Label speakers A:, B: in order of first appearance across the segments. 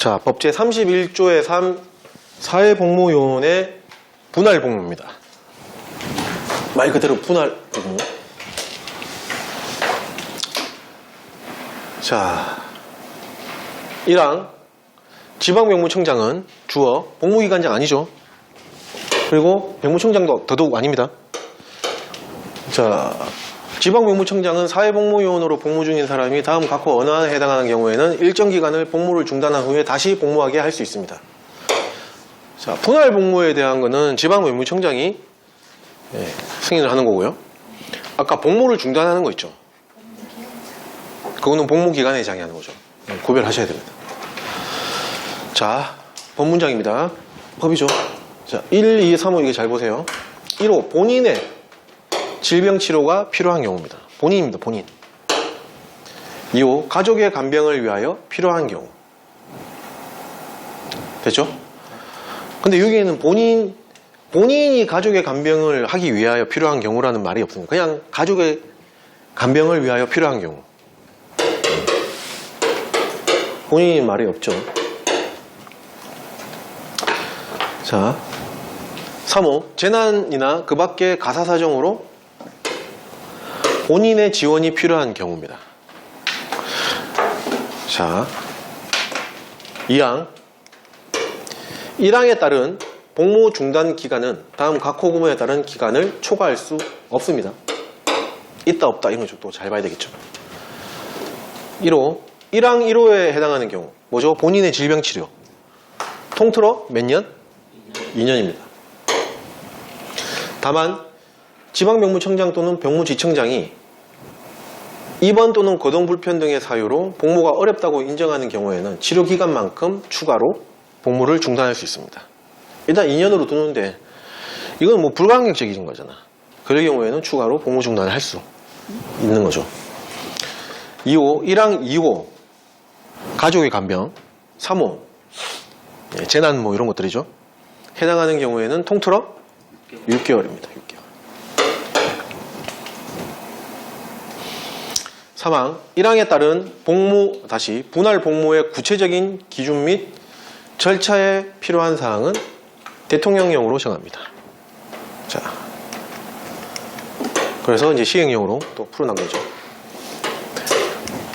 A: 자, 법제 31조의 3 사회복무요원의 분할복무입니다. 말 그대로 분할복무. 자, 1항 지방병무청장은 주어 복무기관장 아니죠. 그리고 병무청장도 더더욱 아닙니다. 자, 지방병무청장은 사회복무요원으로 복무 중인 사람이 다음 각호 어느 하나에 해당하는 경우에는 일정 기간을 복무를 중단한 후에 다시 복무하게 할 수 있습니다. 자, 분할복무에 대한 거는 지방병무청장이 승인을 하는 거고요. 아까 복무를 중단하는 거 있죠. 그거는 복무기간에 장애하는 거죠. 구별하셔야 됩니다. 자, 법문장입니다. 법이죠. 자, 1, 2, 3, 5 이게 잘 보세요. 1호 본인의 질병치료가 필요한 경우입니다. 본인입니다. 본인. 2호 가족의 간병을 위하여 필요한 경우. 됐죠? 근데 여기에는 본인이 가족의 간병을 하기 위하여 필요한 경우라는 말이 없습니다. 그냥 가족의 간병을 위하여 필요한 경우. 본인이 말이 없죠. 자, 3호 재난이나 그 밖의 가사사정으로 본인의 지원이 필요한 경우입니다. 자, 2항 1항에 따른 복무 중단 기간은 다음 각호 구문에 따른 기간을 초과할 수 없습니다. 있다 없다 이런 거 또 잘 봐야 되겠죠. 1호 1항 1호에 해당하는 경우 뭐죠? 본인의 질병치료. 통틀어 몇 년? 2년입니다. 다만 지방병무청장 또는 병무지청장이 입원 또는 거동 불편 등의 사유로 복무가 어렵다고 인정하는 경우에는 치료기간만큼 추가로 복무를 중단할 수 있습니다. 일단 2년으로 두는데 이건 뭐 불가항력적인 거잖아. 그럴 경우에는 추가로 복무 중단을 할 수 있는 거죠. 2호 1항 2호 가족의 간병. 3호 재난 뭐 이런 것들이죠. 해당하는 경우에는 통틀어 6개월입니다. 6개월. 3항 1항에 따른 복무 다시 분할 복무의 구체적인 기준 및 절차에 필요한 사항은 대통령령으로 정합니다. 자, 그래서 이제 시행령으로 또 풀어난 거죠.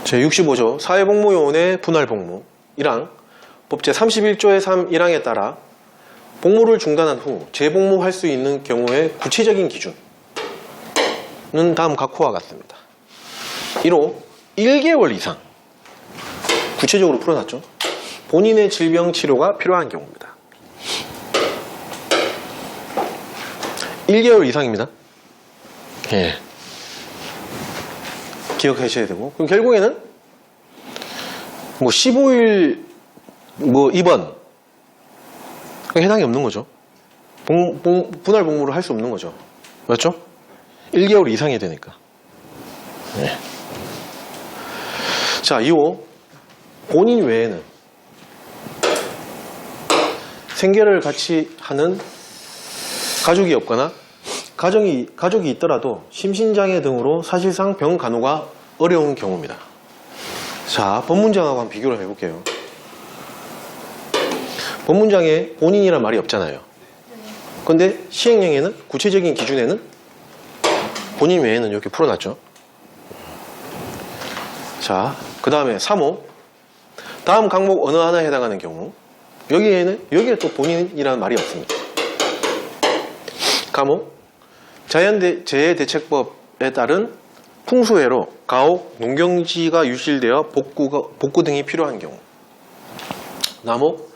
A: 제65조 사회복무요원의 분할복무 1항 법제 31조의 3 1항에 따라 복무를 중단한 후 재복무할 수 있는 경우의 구체적인 기준은 다음 각호와 같습니다. 1호 1개월 이상 구체적으로 풀어놨죠. 본인의 질병 치료가 필요한 경우입니다. 1개월 이상입니다. 예. 기억하셔야 되고 그럼 결국에는 뭐 15일 뭐 입원 해당이 없는 거죠. 분할 복무를 할 수 없는 거죠. 맞죠? 1개월 이상이 되니까. 네. 자, 2호 본인 외에는 생계를 같이 하는 가족이 없거나 가족이 있더라도 심신장애 등으로 사실상 병 간호가 어려운 경우입니다. 자, 법문장하고 한번 비교를 해볼게요. 법문장에 본인이란 말이 없잖아요. 그런데 시행령에는 구체적인 기준에는 본인 외에는 이렇게 풀어놨죠. 자, 그 다음에 3호 다음 항목 어느 하나에 해당하는 경우 여기에 또 본인이라는 말이 없습니다. 감옥 자연재해대책법에 따른 풍수해로 가옥, 농경지가 유실되어 복구 등이 필요한 경우. 남옥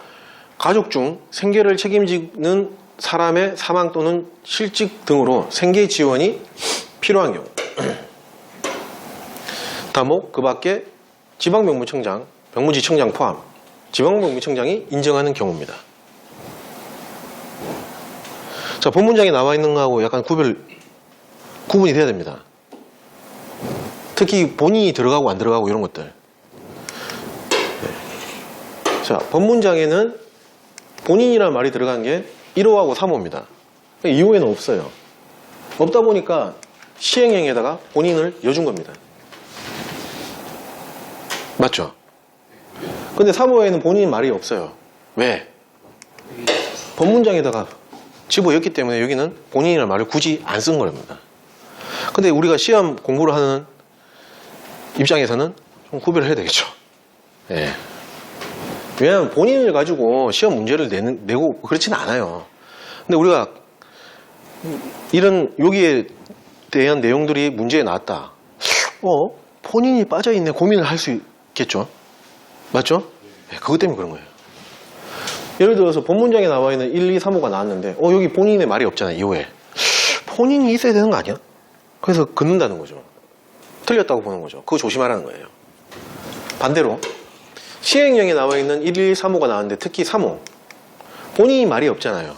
A: 가족 중 생계를 책임지는 사람의 사망 또는 실직 등으로 생계 지원이 필요한 경우. 다목 그 밖에 지방병무청장, 병무지청장 포함 지방병무청장이 인정하는 경우입니다. 자, 본문장에 나와 있는 거하고 약간 구분이 돼야 됩니다. 특히 본인이 들어가고 안 들어가고 이런 것들. 네. 자, 법문장에는 본인이라는 말이 들어간 게 1호하고 3호입니다. 2호에는 없어요. 없다 보니까 시행령에다가 본인을 여준 겁니다. 맞죠? 근데 사무에는 본인이 말이 없어요. 왜? 법문장에다가 집어였기 때문에 여기는 본인이라는 말을 굳이 안 쓴 겁니다. 근데 우리가 시험 공부를 하는 입장에서는 좀 구별을 해야 되겠죠. 예. 왜냐하면 본인을 가지고 시험 문제를 내고 그렇지는 않아요. 근데 우리가 이런 여기에 대한 내용들이 문제에 나왔다. 본인이 빠져있네 고민을 할 수 있겠죠. 맞죠? 네, 그것 때문에 그런 거예요. 예를 들어서 본문장에 나와 있는 1, 2, 3호가 나왔는데 여기 본인의 말이 없잖아요. 이호에 본인이 있어야 되는 거 아니야? 그래서 긋는다는 거죠. 틀렸다고 보는 거죠. 그거 조심하라는 거예요. 반대로 시행령에 나와 있는 1, 2, 3호가 나왔는데 특히 3호 본인이 말이 없잖아요.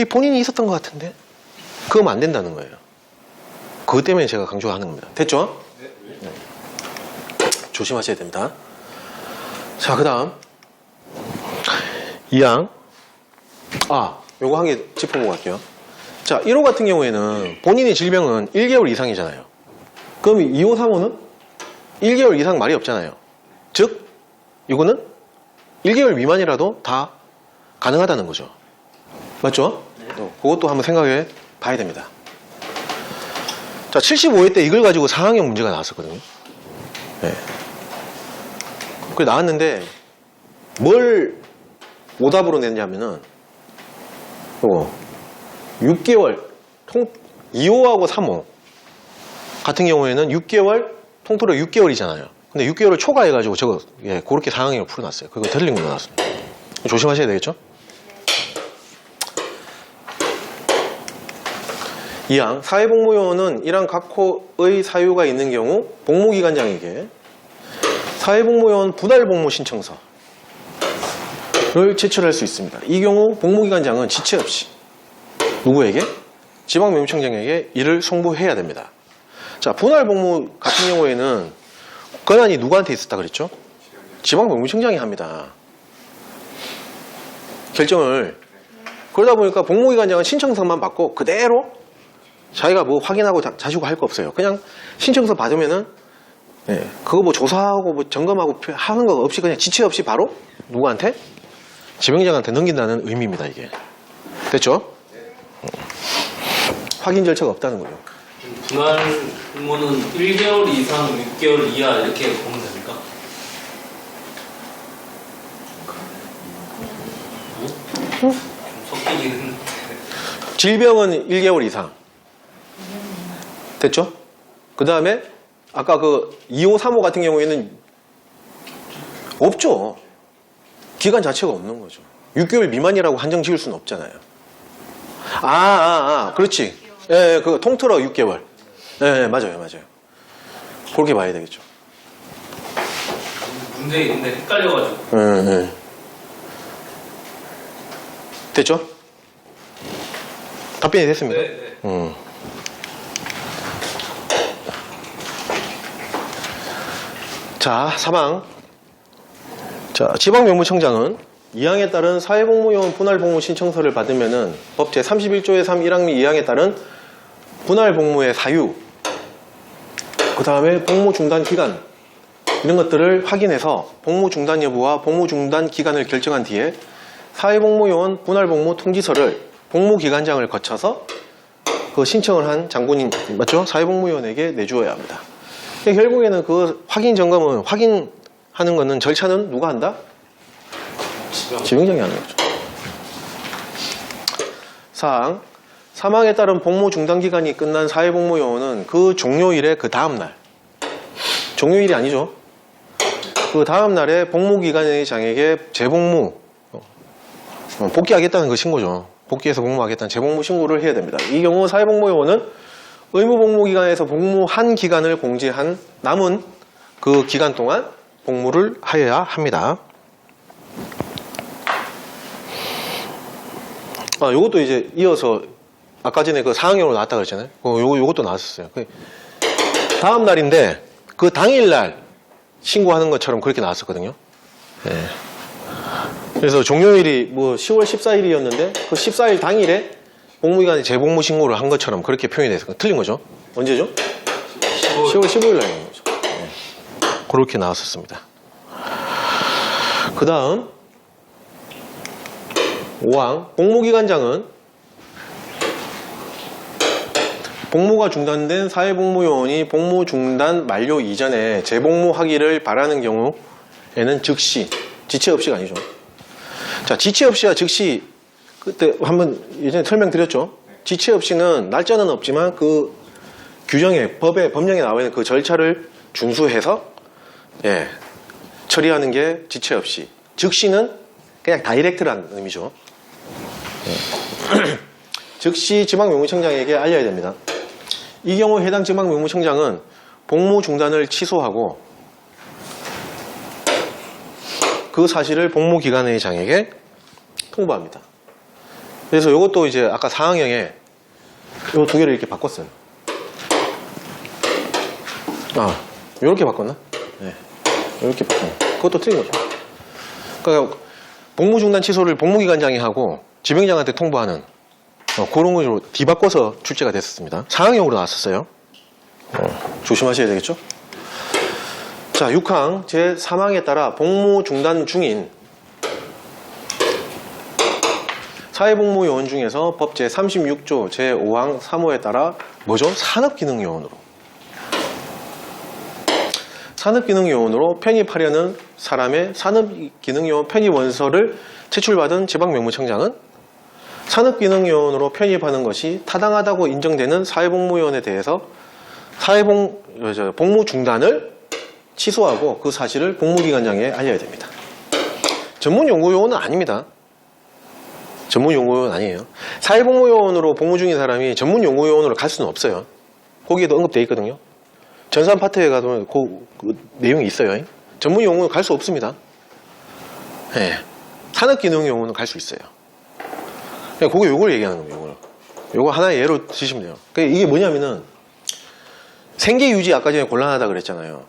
A: 이 본인이 있었던 것 같은데 그거면 안 된다는 거예요. 그것 때문에 제가 강조하는 겁니다. 됐죠? 네. 조심하셔야 됩니다. 자, 그 다음 2항 요거 한 개 짚어보고 갈게요. 자, 1호 같은 경우에는 본인의 질병은 1개월 이상이잖아요. 그럼 2호, 3호는 1개월 이상 말이 없잖아요. 즉 이거는 1개월 미만이라도 다 가능하다는 거죠. 맞죠? 그것도 한번 생각해 봐야 됩니다. 자, 75회 때 이걸 가지고 4학년 문제가 나왔었거든요. 네. 그게 나왔는데 뭘 오답으로 냈냐면은 6개월 2호하고 3호 같은 경우에는 6개월 통틀어 6개월이잖아요. 근데 6개월을 초과해가지고 저거 그렇게 4학년을 풀어놨어요. 그거 틀린 거 나왔습니다. 조심하셔야 되겠죠? 2항 사회복무요원은 이랑 각호의 사유가 있는 경우 복무기관장에게 사회복무요원 분할복무 신청서를 제출할 수 있습니다. 이 경우 복무기관장은 지체 없이 누구에게? 지방명무청장에게 이를 송부해야 됩니다. 자, 분할복무 같은 경우에는 권한이 누구한테 있었다 그랬죠? 지방명무청장이 합니다. 결정을. 그러다 보니까 복무기관장은 신청서만 받고 그대로 자기가 뭐 확인하고 자시고 할 거 없어요. 그냥 신청서 받으면은 그거 뭐 조사하고 뭐 점검하고 하는 거 없이 그냥 지체 없이 바로 누구한테? 지명장한테 넘긴다는 의미입니다. 이게 됐죠? 확인 절차가 없다는 거죠.
B: 분할 근무는 1개월 이상, 6개월 이하 이렇게 보면 됩니까? 좀 섞이긴 했는데.
A: 질병은 1개월 이상. 됐죠? 그 다음에 아까 그 2호, 3호 같은 경우에는 없죠. 기간 자체가 없는 거죠. 6개월 미만이라고 한정 지을 수는 없잖아요. 그렇지. 예, 그거 통틀어 6개월. 예, 맞아요. 그렇게 봐야 되겠죠.
B: 문제 근데 헷갈려가지고.
A: 예. 됐죠? 답변이 됐습니다.
B: 네.
A: 자, 3항. 자, 지방명무청장은 2항에 따른 사회복무요원 분할복무 신청서를 받으면은 법 제31조의 3, 1항 및 2항에 따른 분할복무의 사유, 그 다음에 복무중단 기간 이런 것들을 확인해서 복무중단 여부와 복무중단 기간을 결정한 뒤에 사회복무요원 분할복무 통지서를 복무기관장을 거쳐서 그 신청을 한 장군인, 맞죠? 사회복무요원에게 내주어야 합니다. 결국에는 그 확인 점검은 확인하는 거는 절차는 누가 한다? 지명장이 하는 거죠. 4항 사망에 따른 복무 중단 기간이 끝난 사회복무요원은 그 종료일의 그 다음날, 종료일이 아니죠. 그 다음날에 복무기관장에게 재복무, 복귀하겠다는 그 신고죠. 복귀해서 복무하겠다는 재복무 신고를 해야 됩니다. 이 경우 사회복무요원은 의무복무기관에서 복무한 기간을 공제한 남은 그 기간 동안 복무를 하여야 합니다. 요것도 이제 이어서 아까 전에 그 4학년으로 나왔다 그랬잖아요. 요것도 나왔었어요. 다음 날인데 그 당일날 신고하는 것처럼 그렇게 나왔었거든요. 네. 그래서 종료일이 뭐 10월 14일이었는데 그 14일 당일에 복무기관에 재복무 신고를 한 것처럼 그렇게 표현이 됐어요. 틀린 거죠? 언제죠? 10월 15일 날인 거죠. 네. 그렇게 나왔었습니다. 그 다음 5항 복무기간장은 복무가 중단된 사회복무요원이 복무 중단 만료 이전에 재복무하기를 바라는 경우에는 즉시, 지체 없이가 아니죠. 자, 지체 없이와 즉시, 그때 한번 예전에 설명드렸죠. 지체 없이는 날짜는 없지만 그 규정에, 법령에 나와 있는 그 절차를 준수해서 처리하는 게 지체 없이. 즉시는 그냥 다이렉트라는 의미죠. 즉시 지방명무청장에게 알려야 됩니다. 이 경우 해당 지방명무청장은 복무 중단을 취소하고 그 사실을 복무기관회장에게 통보합니다. 그래서 이것도 이제 아까 4항형에 이 두 개를 이렇게 바꿨어요. 이렇게 바꿨나? 네. 이렇게 바꿨나? 그것도 틀린 거죠. 그러니까 복무 중단 취소를 복무기관장이 하고 지병장한테 통보하는 그런 식으로 뒤바꿔서 출제가 됐었습니다. 4항형으로 나왔었어요. 조심하셔야 되겠죠? 자, 6항 제3항에 따라 복무 중단 중인 사회복무요원 중에서 법 제36조 제5항 3호에 따라 뭐죠? 산업기능요원으로. 산업기능요원으로 편입하려는 사람의 산업기능요원 편입원서를 제출받은 지방명무청장은 산업기능요원으로 편입하는 것이 타당하다고 인정되는 사회복무요원에 대해서 복무 중단을 취소하고 그 사실을 복무기관장에 알려야 됩니다. 전문연구요원은 아닙니다. 전문연구요원 아니에요. 사회복무요원으로 복무 중인 사람이 전문연구요원으로 갈 수는 없어요. 거기에도 언급되어 있거든요. 전산 파트에 가도 그 내용이 있어요. 전문연구는 갈 수 없습니다. 산업기능요원은 갈 수 있어요. 그냥 그거 요걸 얘기하는 거예요. 요거 하나의 예로 드시면 돼요. 그러니까 이게 뭐냐면은 생계유지 아까 전에 곤란하다 그랬잖아요.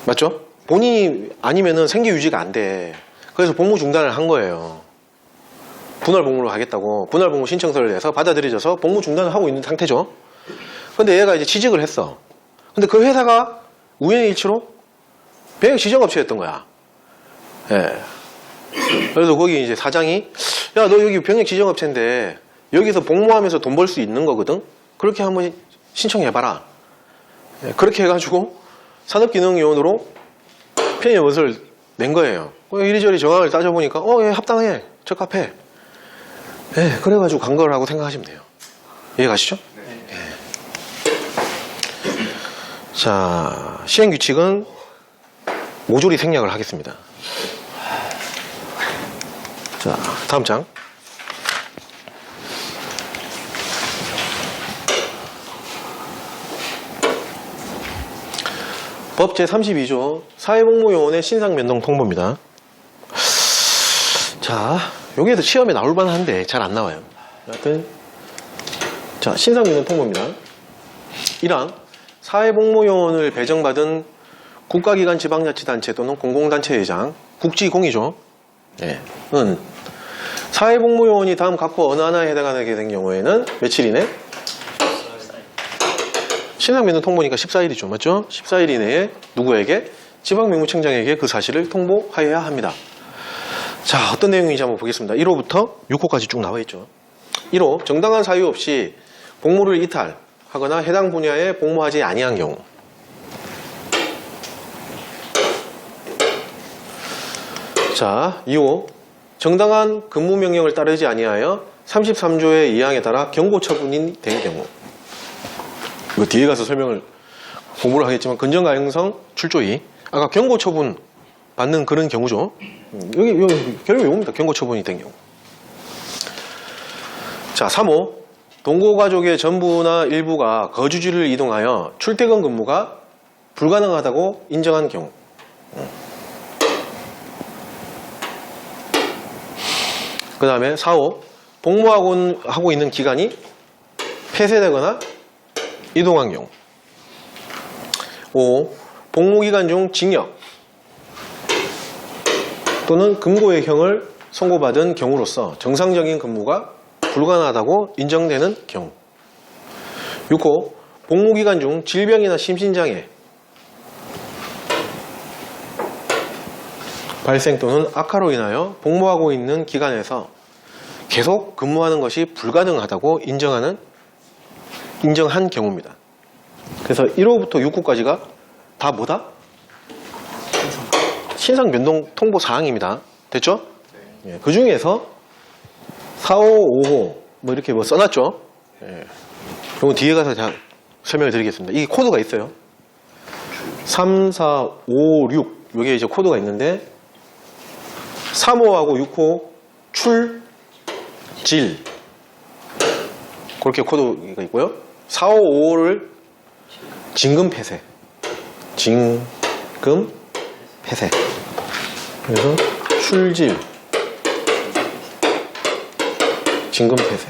A: 맞죠? 본인이 아니면은 생계유지가 안 돼. 그래서 복무 중단을 한 거예요. 분할복무로 하겠다고 분할복무 신청서를 내서 받아들여져서 복무 중단을 하고 있는 상태죠. 근데 얘가 이제 취직을 했어. 근데 그 회사가 우연의 일치로 병역 지정업체였던 거야. 그래서 거기 이제 사장이 야, 너 여기 병역 지정업체인데 여기서 복무하면서 돈 벌 수 있는 거거든. 그렇게 한번 신청해봐라. 그렇게 해가지고 산업기능요원으로 편입원서를 낸 거예요. 이리저리 정황을 따져보니까 합당해, 적합해. 그래가지고 간 거라고 생각하시면 돼요. 이해가시죠? 네. 자, 시행규칙은 모조리 생략을 하겠습니다. 자, 다음 장. 법 제32조 사회복무요원의 신상면동 통보입니다. 자, 여기에도 시험에 나올 만한데 잘 안 나와요. 하여튼 자, 신상면동 통보입니다. 1항 사회복무요원을 배정받은 국가기관 지방자치단체 또는 공공단체 회장, 국지공이죠. 은 사회복무요원이 다음 각호 어느 하나에 해당하게 된 경우에는 며칠 이내? 신상면동 통보니까 14일이죠. 맞죠? 14일 이내에 누구에게? 지방명무청장에게 그 사실을 통보하여야 합니다. 자, 어떤 내용인지 한번 보겠습니다. 1호부터 6호까지 쭉 나와 있죠. 1호, 정당한 사유 없이 복무를 이탈하거나 해당 분야에 복무하지 아니한 경우. 자, 2호, 정당한 근무명령을 따르지 아니하여 33조의 2항에 따라 경고 처분이 된 경우. 이거 뒤에 가서 설명을 공부를 하겠지만 근정가용성 출조위, 아까 경고 처분 받는 그런 경우죠. 여기 결국 이겁니다. 경고 처분이 된 경우. 자, 3호, 동거가족의 전부나 일부가 거주지를 이동하여 출퇴근 근무가 불가능하다고 인정한 경우. 그 다음에 4호, 복무하고 있는 기간이 폐쇄되거나 이동한 경우. 5. 복무기간 중 징역 또는 금고의 형을 선고받은 경우로서 정상적인 근무가 불가능하다고 인정되는 경우. 6호. 복무기간 중 질병이나 심신장애 발생 또는 악화로 인하여 복무하고 있는 기관에서 계속 근무하는 것이 불가능하다고 인정한 경우입니다. 그래서 1호부터 6호까지가 다 뭐다? 신상 변동 통보 사항입니다. 됐죠? 예, 그 중에서 4호, 5호 뭐 이렇게 뭐 써놨죠? 예, 이건 뒤에 가서 제가 설명을 드리겠습니다. 이게 코드가 있어요. 3, 4, 5, 6 이게 이제 코드가 있는데 3호하고 6호 출질 그렇게 코드가 있고요. 4, 5, 5를 진금 폐쇄 그래서 출질 진금 폐쇄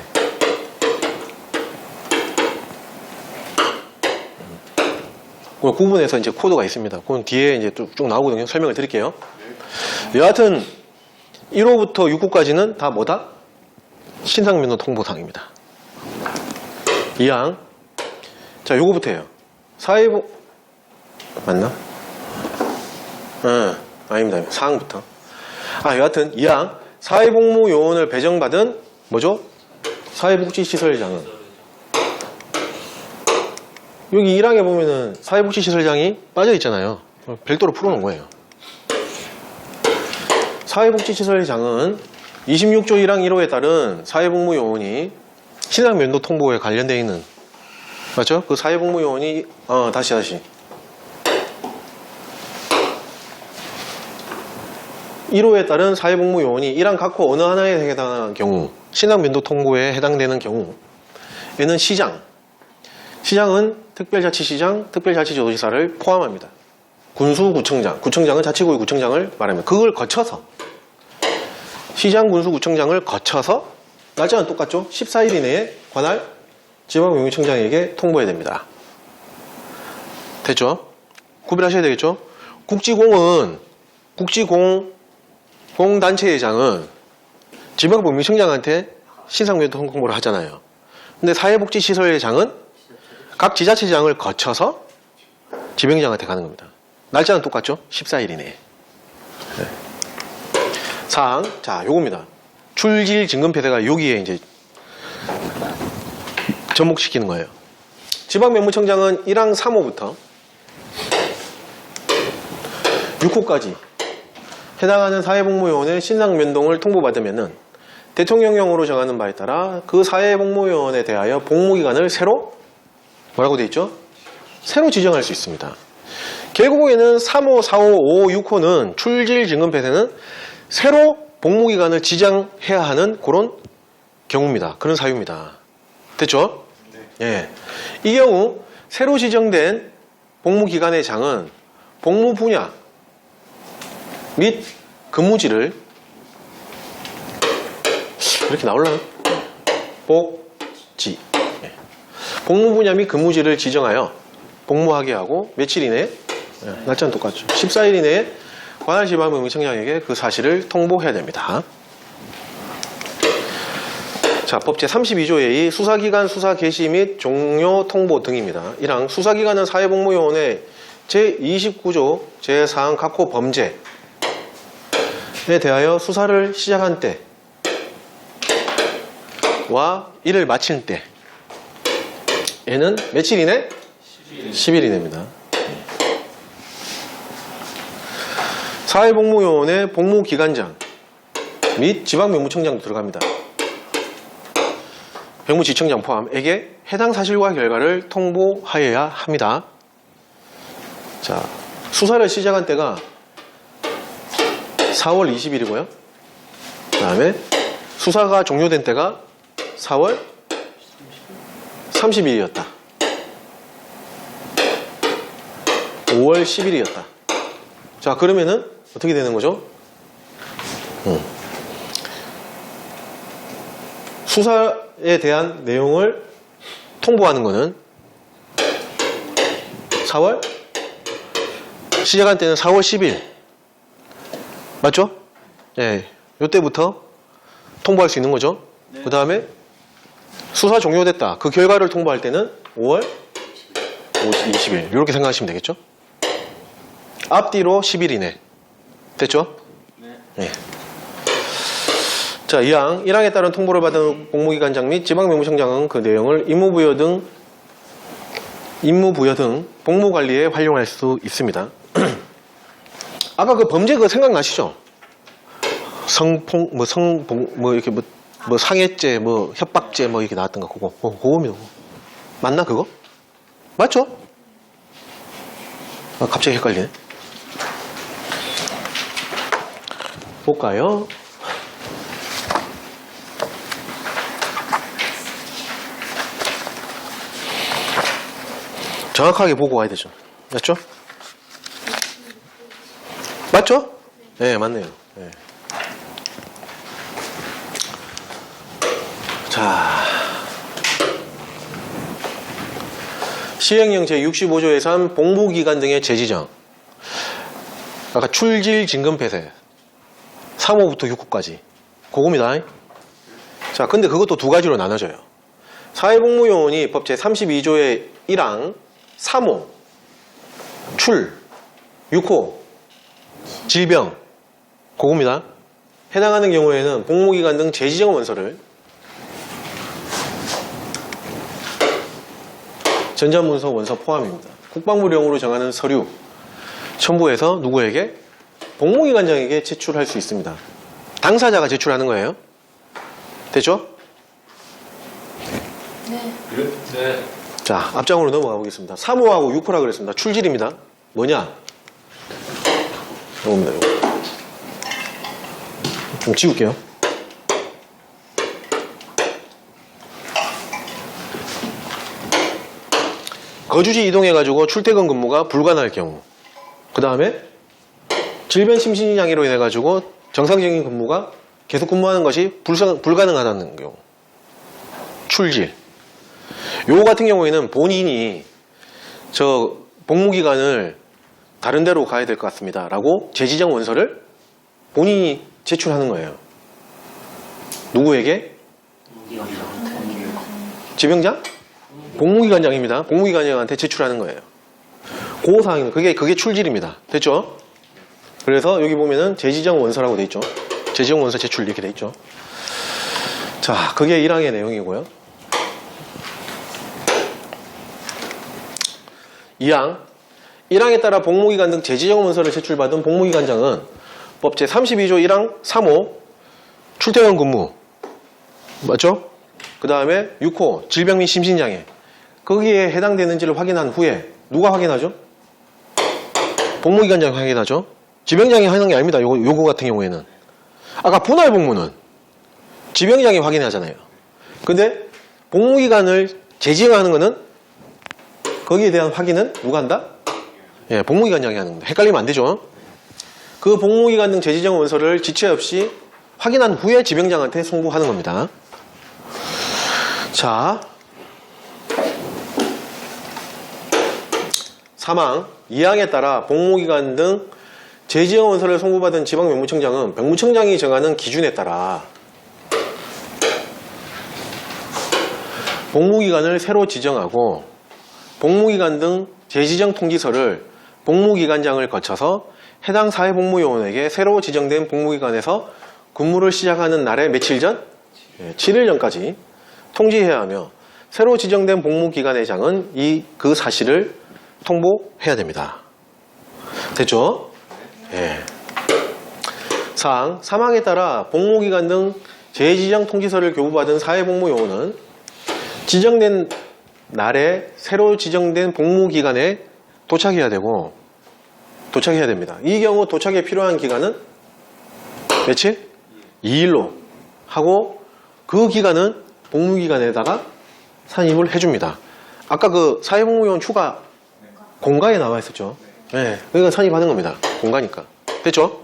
A: 구분해서 이제 코드가 있습니다. 그건 뒤에 이제 쭉 나오거든요. 설명을 드릴게요. 여하튼 1호부터 6호까지는 다 뭐다? 신상면허 통보사항입니다. 2항. 자, 요거부터예요. 사회복 맞나? 아닙니다. 사항부터. 여하튼 2항. 사회복무요원을 배정받은 뭐죠? 사회복지시설장은 여기 1항에 보면은 사회복지시설장이 빠져 있잖아요. 별도로 풀어놓은 거예요. 사회복지시설장은 26조 1항 1호에 따른 사회복무요원이 신상면도 통보에 관련되어 있는 맞죠? 그 사회복무요원이 다시 1호에 따른 사회복무요원이 1항 각호 어느 하나에 해당하는 경우 신상면도 통보에 해당되는 경우에는 시장은 특별자치시장, 특별자치도지사를 포함합니다. 군수구청장, 구청장은 자치구의 구청장을 말합니다. 그걸 거쳐서 시장, 군수구청장을 거쳐서 날짜는 똑같죠? 14일 이내에 관할 지방명예청장에게 통보해야 됩니다. 됐죠? 구별하셔야 되겠죠? 국지공단체회장은 지방명예청장한테 신상면도 통보를 하잖아요. 근데 사회복지시설회장은 각 지자체장을 거쳐서 지병장한테 가는 겁니다. 날짜는 똑같죠? 14일 이내에. 네. 사항, 자, 요겁니다. 출질 진금 폐쇄가 여기에 이제 접목시키는 거예요. 지방명무청장은 1항 3호부터 6호까지 해당하는 사회복무요원의 신상면동을 통보받으면은 대통령령으로 정하는 바에 따라 그 사회복무요원에 대하여 복무기간을 새로 뭐라고 되어 있죠? 새로 지정할 수 있습니다. 결국에는 3호, 4호, 5호, 6호는 출질 진금 폐쇄는 새로 복무기간을 지정해야 하는 그런 경우입니다. 그런 사유입니다. 됐죠? 네. 예. 이 경우 새로 지정된 복무기간의 장은 복무 분야 및 근무지를 이렇게 나올라나? 복지 복무 분야 및 근무지를 지정하여 복무하게 하고 며칠 이내에 날짜는 똑같죠. 14일 이내에 관할 지방명예청장에게 그 사실을 통보해야 됩니다. 자, 법 제32조의 수사기관 수사 개시 및 종료 통보 등입니다. 1항 수사기관은 사회복무요원의 제29조 제4항 각호 범죄에 대하여 수사를 시작한 때와 이를 마칠 때에는 며칠 이내? 10일 이내입니다. 사회복무요원의 복무기관장 및 지방명무청장도 들어갑니다. 병무지청장 포함에게 해당 사실과 결과를 통보하여야 합니다. 자, 수사를 시작한 때가 4월 20일이고요. 그 다음에 수사가 종료된 때가 4월 30일이었다. 5월 10일이었다. 자, 그러면은 어떻게 되는 거죠? 수사에 대한 내용을 통보하는 거는 4월 시작한 때는 4월 10일 맞죠? 예, 요때부터 통보할 수 있는 거죠. 네. 그 다음에 수사 종료됐다. 그 결과를 통보할 때는 5월 20일 이렇게 생각하시면 되겠죠. 앞뒤로 10일 이내 됐죠? 예. 자, 2항. 1항에 따른 통보를 받은 복무기관장 및 지방명무청장은 그 내용을 임무부여 등 복무관리에 활용할 수 있습니다. 아까 그 범죄 그거 생각나시죠? 이렇게 상해죄, 협박죄, 이렇게 나왔던 거, 그거입니다. 맞나, 그거? 맞죠? 아, 갑자기 헷갈리네. 볼까요? 정확하게 보고 와야 되죠. 맞죠? 맞죠? 네, 맞네요. 네. 자, 시행령 제65조에서 한 복무기관 등의 재지정. 아까 출질, 진금, 폐쇄. 3호부터 6호까지. 그겁니다. 자, 근데 그것도 두 가지로 나눠져요. 사회복무요원이 법 제32조의 1항, 3호, 출, 6호, 질병. 그겁니다. 해당하는 경우에는 복무기관 등 재지정 원서를 전자문서 원서 포함입니다. 국방부령으로 정하는 서류 첨부해서 누구에게? 복무기관장에게 제출할 수 있습니다. 당사자가 제출하는 거예요. 됐죠?
C: 네.
B: 네.
A: 자, 앞장으로 넘어가 보겠습니다. 3호하고 6호라 그랬습니다. 출질입니다. 뭐냐? 이겁니다. 이거. 좀 지울게요. 거주지 이동해가지고 출퇴근 근무가 불가능할 경우, 그 다음에 질병심신장애로 인해가지고 정상적인 근무가 계속 근무하는 것이 불가능하다는 경우, 출질. 요거 같은 경우에는 본인이 저 복무기간을 다른 데로 가야 될 것 같습니다 라고 재지정 원서를 본인이 제출하는 거예요. 누구에게? 지병장? 복무기관장입니다. 복무기관장한테 제출하는 거예요. 그 사항은 그게 출질입니다. 됐죠? 그래서 여기 보면은 재지정 원서라고 돼 있죠. 재지정 원서 제출 이렇게 돼 있죠. 자, 그게 1항의 내용이고요. 2항. 1항에 따라 복무기관 등 재지정 원서를 제출받은 복무기관장은 법 제32조 1항 3호 출퇴근 근무 맞죠? 그 다음에 6호 질병 및 심신장애 거기에 해당되는지를 확인한 후에 누가 확인하죠? 복무기관장이 확인하죠. 지병장이 하는 게 아닙니다. 요거 같은 경우에는 아까 분할 복무는 지병장이 확인하잖아요. 근데 복무기관을 재지정하는 거는 거기에 대한 확인은 누가 한다? 예, 복무기관장이 하는 겁니다. 헷갈리면 안 되죠. 그 복무기관 등 재지정 원서를 지체 없이 확인한 후에 지병장한테 송부하는 겁니다. 자, 3항 2항에 따라 복무기관 등 재지정 원서를 송부받은 지방명무청장은 병무청장이 정하는 기준에 따라 복무기관을 새로 지정하고 복무기관 등 재지정 통지서를 복무기관장을 거쳐서 해당 사회복무요원에게 새로 지정된 복무기관에서 근무를 시작하는 날의 며칠 전? 7일 전까지 통지해야 하며 새로 지정된 복무기관의장은 그 사실을 통보해야 됩니다. 됐죠? 예. 사항 3항에 따라 복무기관 등 재지정 통지서를 교부받은 사회복무요원은 지정된 날에 새로 지정된 복무기관에 도착해야 됩니다. 이 경우 도착에 필요한 기간은 며칠? 2일로 하고 그 기간은 복무기관에다가 산입을 해줍니다. 아까 그 사회복무요원 추가 공가에 나와 있었죠. 네, 그러니까 산입하는 겁니다. 공가니까. 됐죠?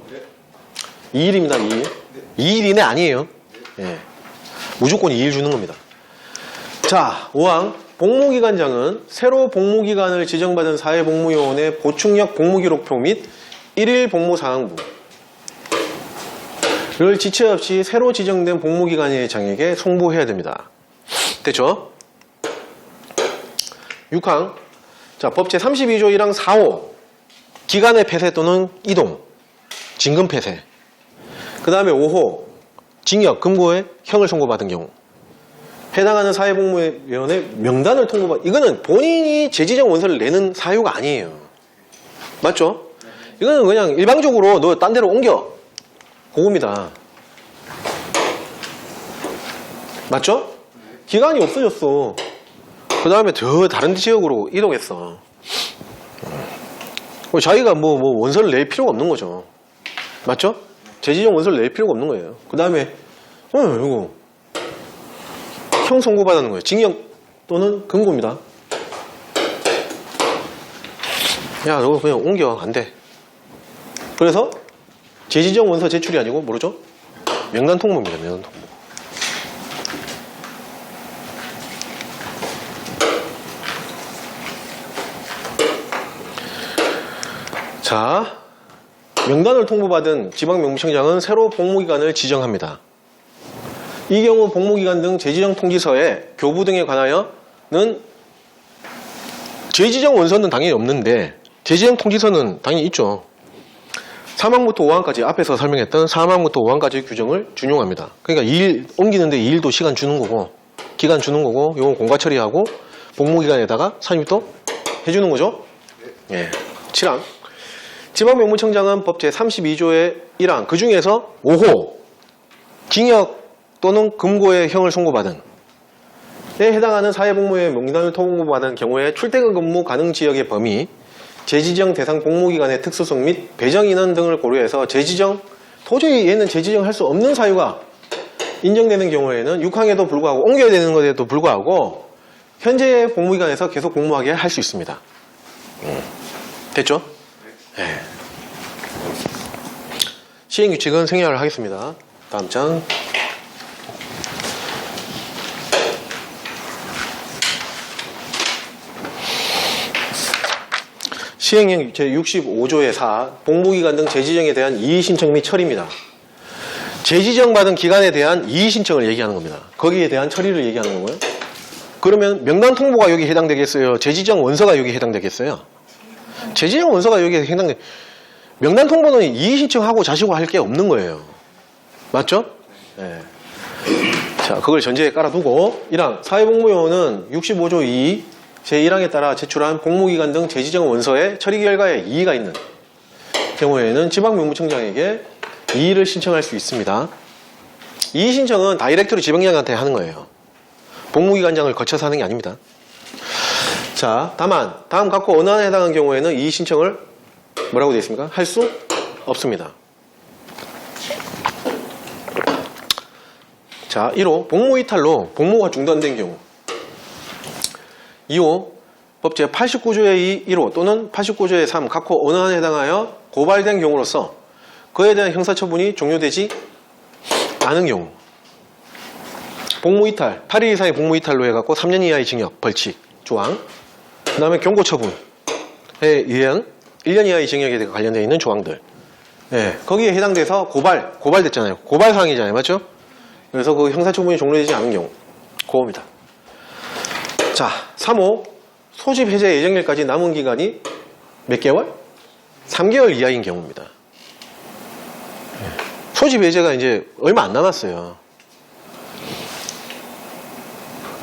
A: 2일입니다. 2일. 2일 이내 아니에요. 네. 무조건 2일 주는 겁니다. 자, 5항 복무기관장은 새로 복무기관을 지정받은 사회복무요원의 보충력 복무기록표 및 1일 복무사항부를 지체 없이 새로 지정된 복무기관의장에게 송부해야 됩니다. 됐죠? 6항 자, 법 제32조 1항 4호 기간의 폐쇄 또는 이동, 진금 폐쇄 그 다음에 5호 징역, 금고의 형을 선고받은 경우 해당하는 사회복무위원회 명단을 통보받. 이거는 본인이 재지정 원서를 내는 사유가 아니에요. 맞죠? 이거는 그냥 일방적으로 너 딴 데로 옮겨. 그겁니다. 맞죠? 기간이 없어졌어. 그 다음에 저 다른 지역으로 이동했어. 자기가 뭐 원서를 낼 필요가 없는 거죠. 맞죠? 재지정 원서를 낼 필요가 없는 거예요. 그 다음에 이거 형 선고받는 거예요. 징역 또는 금고입니다. 야, 너 그냥 옮겨. 안 돼. 그래서 재지정 원서 제출이 아니고 뭐죠? 명단 통보입니다. 명단 통보. 자, 명단을 통보받은 지방명무청장은 새로 복무기간을 지정합니다. 이 경우 복무기간 등 재지정 통지서에 교부 등에 관하여는 재지정 원서는 당연히 없는데 재지정 통지서는 당연히 있죠. 3항부터 5항까지 앞에서 설명했던 3항부터 5항까지 규정을 준용합니다. 그러니까 2일 옮기는데 2일도 시간 주는 거고 기간 주는 거고 요건 공과 처리하고 복무기간에다가 산입도 해주는 거죠. 예. 7항 지방명무청장은 법 제32조의 1항 그 중에서 5호 징역 또는 금고의 형을 선고받은 에 해당하는 사회복무의 명단을 통보받은 경우에 출퇴근 근무 가능 지역의 범위, 재지정 대상 복무기간의 특수성 및 배정 인원 등을 고려해서 재지정, 도저히 얘는 재지정할 수 없는 사유가 인정되는 경우에는 6항에도 불구하고 옮겨야 되는 것에도 불구하고 현재 복무기간에서 계속 복무하게 할 수 있습니다. 됐죠? 네. 시행규칙은 생략을 하겠습니다. 다음 장. 시행령 제65조의 4 복무기간 등 재지정에 대한 이의신청 및 처리입니다. 재지정받은 기간에 대한 이의신청을 얘기하는 겁니다. 거기에 대한 처리를 얘기하는 거고요. 그러면 명단 통보가 여기 해당되겠어요? 재지정 원서가 여기 해당되겠어요? 재지정 원서가 여기에 해당돼. 명단 통보는 이의신청하고 자시고 할 게 없는 거예요. 맞죠? 네. 자, 그걸 전제에 깔아두고 1항 사회복무요원은 65조 2 제1항에 따라 제출한 복무기간 등 재지정 원서의 처리 결과에 이의가 있는 경우에는 지방명무청장에게 이의를 신청할 수 있습니다. 이의 신청은 다이렉트로 지방장한테 하는 거예요. 복무기관장을 거쳐서 하는 게 아닙니다. 자, 다만 다음 각호 어느 하나에 해당하는 경우에는 이의 신청을 뭐라고 되어 있습니까? 할 수 없습니다. 자, 1호 복무이탈로 복무가 중단된 경우 2호 법 제89조의 1호 또는 89조의 3 각호 어느 하나에 해당하여 고발된 경우로서 그에 대한 형사처분이 종료되지 않은 경우 복무이탈, 8일 이상의 복무이탈로 해갖고 3년 이하의 징역, 벌칙, 조항 그 다음에 경고처분에 의한 1년 이하의 징역에 관련되어 있는 조항들 예, 거기에 해당돼서 고발됐잖아요. 고발사항이잖아요. 맞죠? 그래서 그 형사처분이 종료되지 않은 경우 그겁니다. 자, 3호 소집 해제 예정일까지 남은 기간이 몇 개월? 3개월 이하인 경우입니다. 소집 해제가 이제 얼마 안 남았어요.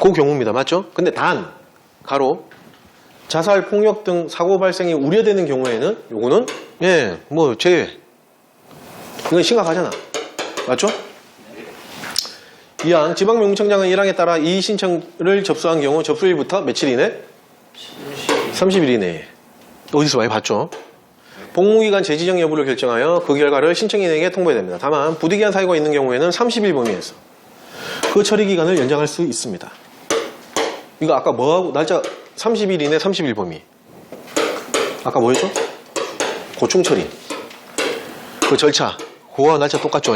A: 그 경우입니다. 맞죠? 근데 단 가로 자살, 폭력 등 사고 발생이 우려되는 경우에는 요거는 예, 뭐 제외. 이건 심각하잖아. 맞죠? 2항 지방명무청장은 1항에 따라 이의 신청을 접수한 경우 접수일부터 며칠 이내? 30일 이내에. 어디서 많이 봤죠? 복무기간 재지정 여부를 결정하여 그 결과를 신청인에게 통보해야 됩니다. 다만 부득이한 사유가 있는 경우에는 30일 범위에서 그 처리기간을 연장할 수 있습니다. 이거 아까 뭐하고 날짜 30일 이내 30일 범위 아까 뭐였죠? 고충 처리 그 절차 그거와 날짜 똑같죠?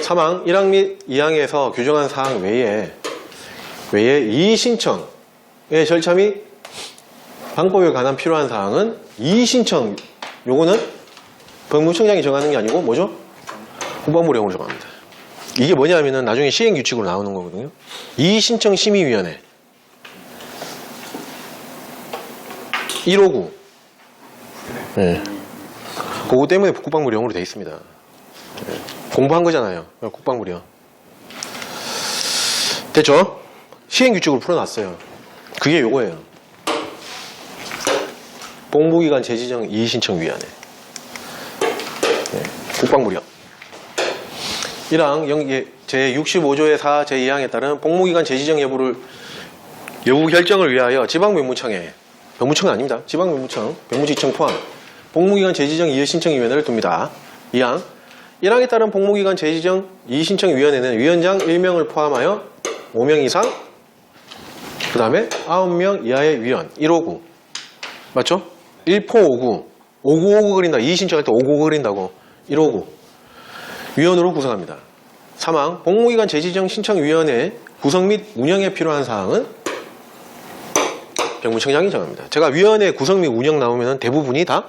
A: 3항 1항 및 2항에서 규정한 사항 외에 이의 신청의 절차 및 방법에 관한 필요한 사항은 이의 신청 요거는 법무청장이 정하는 게 아니고 뭐죠? 국방부령으로 정합니다. 이게 뭐냐면은 나중에 시행규칙으로 나오는 거거든요. 이의 신청 심의위원회 159 네. 그거 때문에 국방부령으로 되어 있습니다. 공부한 거잖아요. 국방부요. 됐죠? 시행규칙으로 풀어놨어요. 그게 요거예요. 복무기간 재지정 이의신청위원회. 국방부요. 1항 제65조의 4 제2항에 따른 복무기간 재지정 여부 결정을 위하여 지방병무청에, 병무청은 아닙니다. 지방병무청, 병무지청 포함 복무기간 재지정 이의신청위원회를 둡니다. 2항 1항에 따른 복무기간 재지정 이의신청위원회는 위원장 1명을 포함하여 5명 이상, 그 다음에 9명 이하의 위원 159 맞죠? 1포 59 그린다. 이의신청할 때 59 그린다고. 159 위원으로 구성합니다. 3항 복무기간 재지정 신청위원회 구성 및 운영에 필요한 사항은 병무청장이 정합니다. 제가 위원회 구성 및 운영 나오면 대부분이 다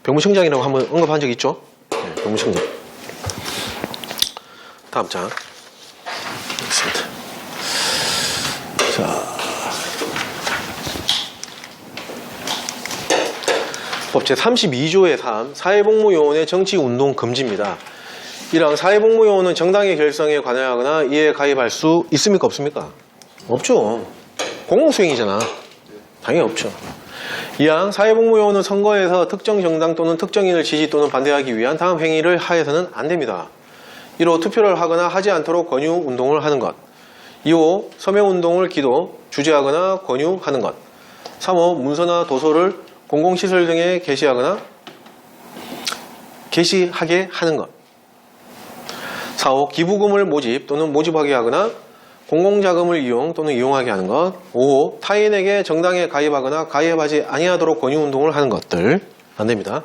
A: 병무청장이라고 한번 언급한 적 있죠? 네, 병무청장. 다음 장. 있습니다. 자. 법 제32조의 3 사회복무요원의 정치운동 금지입니다. 1항 사회복무요원은 정당의 결성에 관여하거나 이에 가입할 수 있습니까? 없습니까? 없죠. 공무수행이잖아. 당연히 없죠. 2항 사회복무요원은 선거에서 특정 정당 또는 특정인을 지지 또는 반대하기 위한 다음 행위를 하여서는 안 됩니다. 1호 투표를 하거나 하지 않도록 권유운동을 하는 것. 2호 서명운동을 기도, 주재하거나 권유하는 것. 3호 문서나 도서를 공공시설 등에 게시하거나 게시하게 하는 것. 4호 기부금을 모집 또는 모집하게 하거나 공공자금을 이용 또는 이용하게 하는 것. 5호 타인에게 정당에 가입하거나 가입하지 아니하도록 권유운동을 하는 것들 안 됩니다.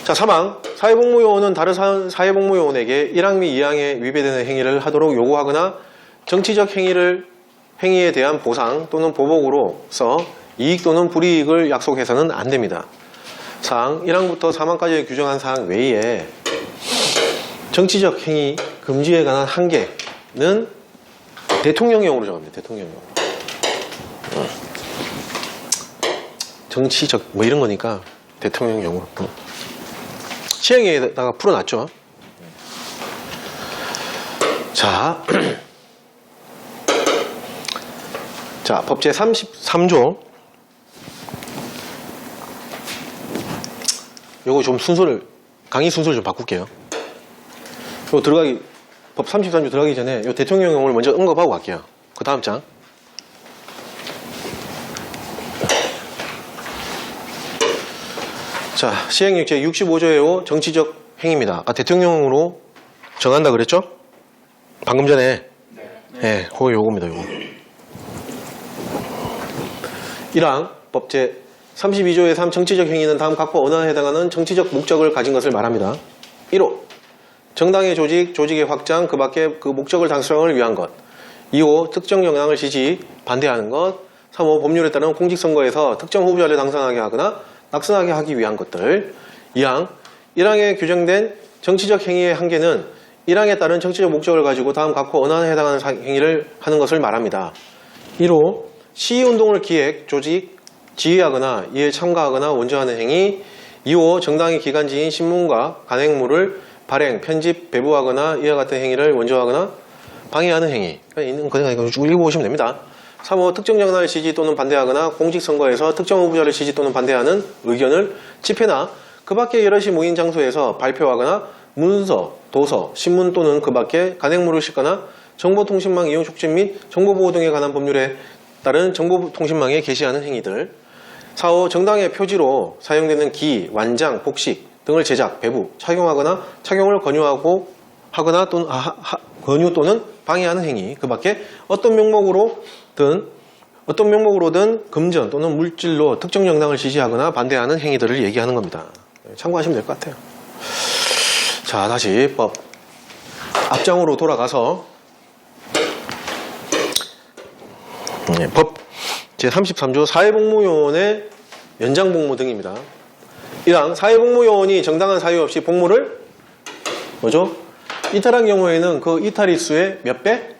A: 자, 3항 사회복무요원은 다른 사회복무요원에게 1항 및 2항에 위배되는 행위를 하도록 요구하거나 정치적 행위에 대한 보상 또는 보복으로서 이익 또는 불이익을 약속해서는 안 됩니다. 4항 1항부터 3항까지 규정한 사항 외에 정치적 행위 금지에 관한 한계는 대통령령으로 정합니다. 대통령령으로. 정치적 뭐 이런 거니까 대통령령으로. 시행에다가 풀어놨죠. 자, 자, 법 제33조. 요거 좀 강의 순서를 좀 바꿀게요. 요 법 33조 들어가기 전에 요 대통령령을 먼저 언급하고 갈게요. 그 다음 장. 자, 시행령 제65조의 5 정치적 행위입니다. 아까 대통령으로 정한다 그랬죠? 방금 전에. 네, 그거 요겁니다, 요거. 1항 법 제32조의 3 정치적 행위는 다음 각부 어느 하나에 해당하는 정치적 목적을 가진 것을 말합니다. 1호 정당의 조직의 확장, 그 밖에 그 목적을 달성을 위한 것. 2호 특정 정당을 지지, 반대하는 것. 3호 법률에 따른 공직선거에서 특정 후보자를 당선하게 하거나 낙선하게 하기 위한 것들. 2항 1항에 규정된 정치적 행위의 한계는 1항에 따른 정치적 목적을 가지고 다음 각호 어느 하나에 해당하는 행위를 하는 것을 말합니다. 1호 시위운동을 기획, 조직, 지휘하거나 이에 참가하거나 원조하는 행위. 2호 정당의 기관지인 신문과 간행물을 발행, 편집, 배부하거나 이와 같은 행위를 원조하거나 방해하는 행위. 있는 거니까 쭉 읽어보시면 됩니다. 3호 특정 정당을 지지 또는 반대하거나 공직선거에서 특정 후보자를 지지 또는 반대하는 의견을 집회나 그 밖의 여럿이 모인 장소에서 발표하거나 문서, 도서, 신문 또는 그 밖에 간행물을 싣거나 정보통신망 이용 촉진 및 정보보호 등에 관한 법률에 따른 정보통신망에 게시하는 행위들. 4호 정당의 표지로 사용되는 기, 완장, 복식 등을 제작, 배부, 착용하거나 착용을 권유하고 하거나 또는 권유 또는 방해하는 행위. 그 밖에 어떤 명목으로든 금전 또는 물질로 특정 정당을 지지하거나 반대하는 행위들을 얘기하는 겁니다. 참고하시면 될 것 같아요. 자, 다시 법 앞장으로 돌아가서 법 제33조 사회복무요원의 연장복무 등입니다. 1항 사회복무요원이 정당한 사유 없이 복무를 이탈한 경우에는 그 이탈일수의 몇 배?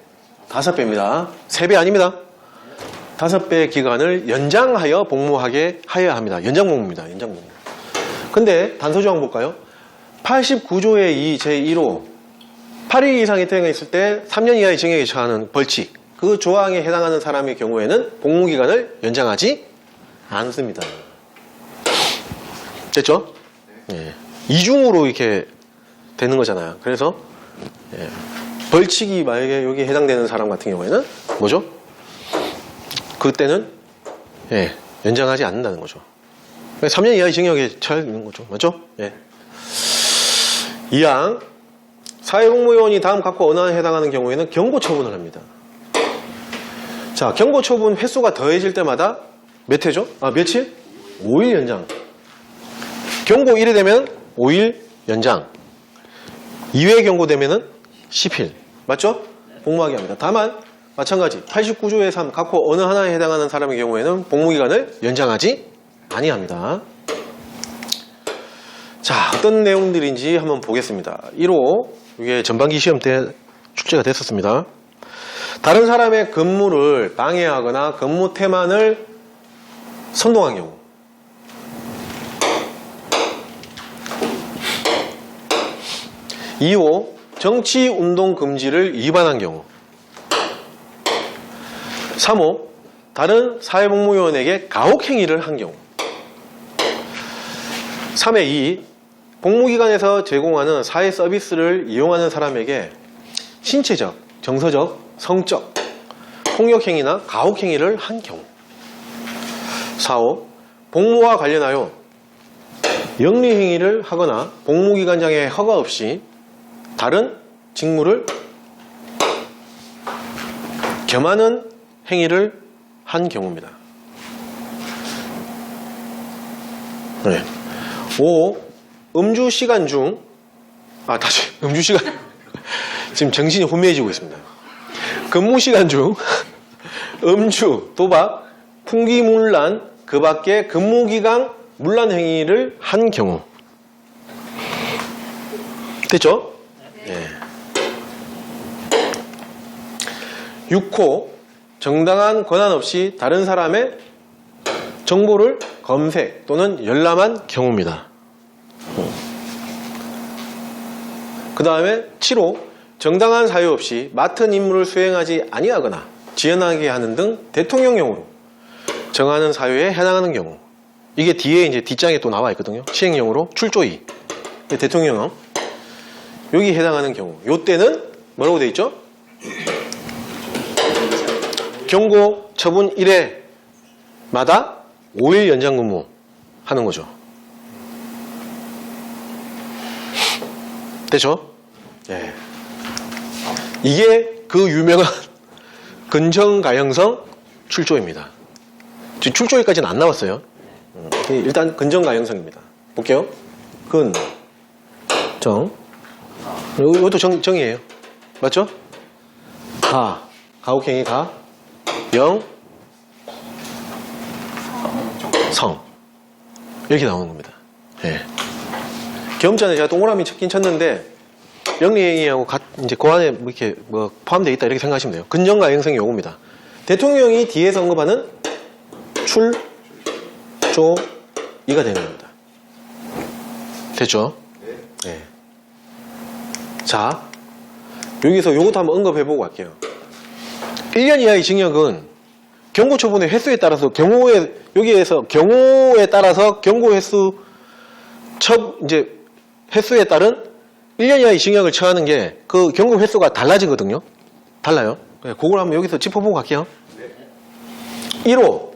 A: 5배입니다. 3배 아닙니다. 5배의 기간을 연장하여 복무하게 하여야 합니다. 연장복무입니다. 연장복무. 근데 단서조항 볼까요? 89조의 2 제1호 8일 이상의 퇴행이 있을 때 3년 이하의 징역에 처하는 벌칙, 그 조항에 해당하는 사람의 경우에는 복무기간을 연장하지 않습니다. 됐죠? 예. 이중으로 이렇게 되는 거잖아요. 그래서 예. 벌칙이 만약에 여기 해당되는 사람 같은 경우에는 뭐죠? 그때는 예. 연장하지 않는다는 거죠. 3년 이하의 징역에 처해 있는 거죠. 맞죠? 예. 2항 사회복무요원이 다음 각과 어느 하나에 해당하는 경우에는 경고처분을 합니다. 자, 경고처분 횟수가 더해질 때마다 몇 회죠? 며칠? 5일 연장. 경고 1회 되면 5일 연장. 2회 경고되면 10일. 맞죠? 복무하게 합니다. 다만 마찬가지 89조의 3 각호 어느 하나에 해당하는 사람의 경우에는 복무기간을 연장하지 아니합니다. 자, 어떤 내용들인지 한번 보겠습니다. 1호, 이게 전반기 시험 때 출제가 됐었습니다. 다른 사람의 근무를 방해하거나 근무 태만을 선동한 경우. 2호, 정치운동 금지를 위반한 경우. 3호, 다른 사회복무요원에게 가혹행위를 한 경우. 3회 2, 복무기관에서 제공하는 사회 서비스를 이용하는 사람에게 신체적, 정서적, 성적, 폭력행위나 가혹행위를 한 경우. 4호, 복무와 관련하여 영리행위를 하거나 복무기관장의 허가 없이 다른 직무를 겸하는 행위를 한 경우입니다. 네. 5. 음주시간 중, 음주시간, 지금 정신이 혼미해지고 있습니다. 근무시간 중, 음주, 도박, 풍기문란, 그 밖에 근무기간 문란 행위를 한 경우. 됐죠? 네. 6호, 정당한 권한 없이 다른 사람의 정보를 검색 또는 열람한 경우입니다. 그 다음에 7호, 정당한 사유 없이 맡은 임무를 수행하지 아니하거나 지연하게 하는 등 대통령령으로 정하는 사유에 해당하는 경우. 이게 뒤에 이제 뒷장에 또 나와 있거든요. 시행령으로 출조위, 대통령령. 여기 해당하는 경우. 요때는 뭐라고 되어 있죠? 경고 처분 1회마다 5일 연장 근무 하는 거죠. 됐죠? 예. 이게 그 유명한 근정가형성 출조입니다. 지금 출조위까지는 안 나왔어요. 일단 근정가형성입니다. 볼게요. 근, 정. 이것도 정이에요. 맞죠? 가혹행위 영, 성. 이렇게 나오는 겁니다. 예. 경험자는 제가 동그라미 쳤긴 쳤는데 영리행위하고 이제 그 안에 이렇게 포함되어 있다 이렇게 생각하시면 돼요. 근정과 행성이 요겁니다. 대통령이 뒤에서 언급하는 출, 조, 이가 되는 겁니다. 됐죠? 네. 자, 여기서 요것도 한번 언급해보고 갈게요. 1년 이하의 징역은 경고 처분의 횟수에 따라서 여기에서 경우에 따라서 경고 횟수 이제 횟수에 따른 1년 이하의 징역을 처하는 게 그 경고 횟수가 달라지거든요. 달라요. 네, 그걸 한번 여기서 짚어보고 갈게요. 1호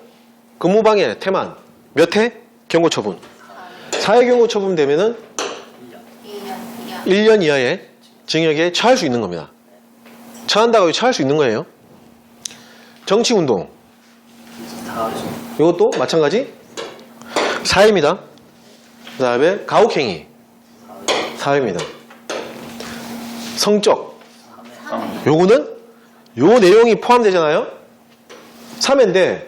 A: 근무방해 태만 몇 회? 경고 처분. 4회 경고 처분 되면은 1년 이하의 징역에 처할 수 있는 겁니다. 처한다고 처할 수 있는 거예요. 정치운동 이것도 마찬가지 4회입니다. 그 다음에 가혹행위 4회입니다. 성적 요거는 요 내용이 포함되잖아요. 3회인데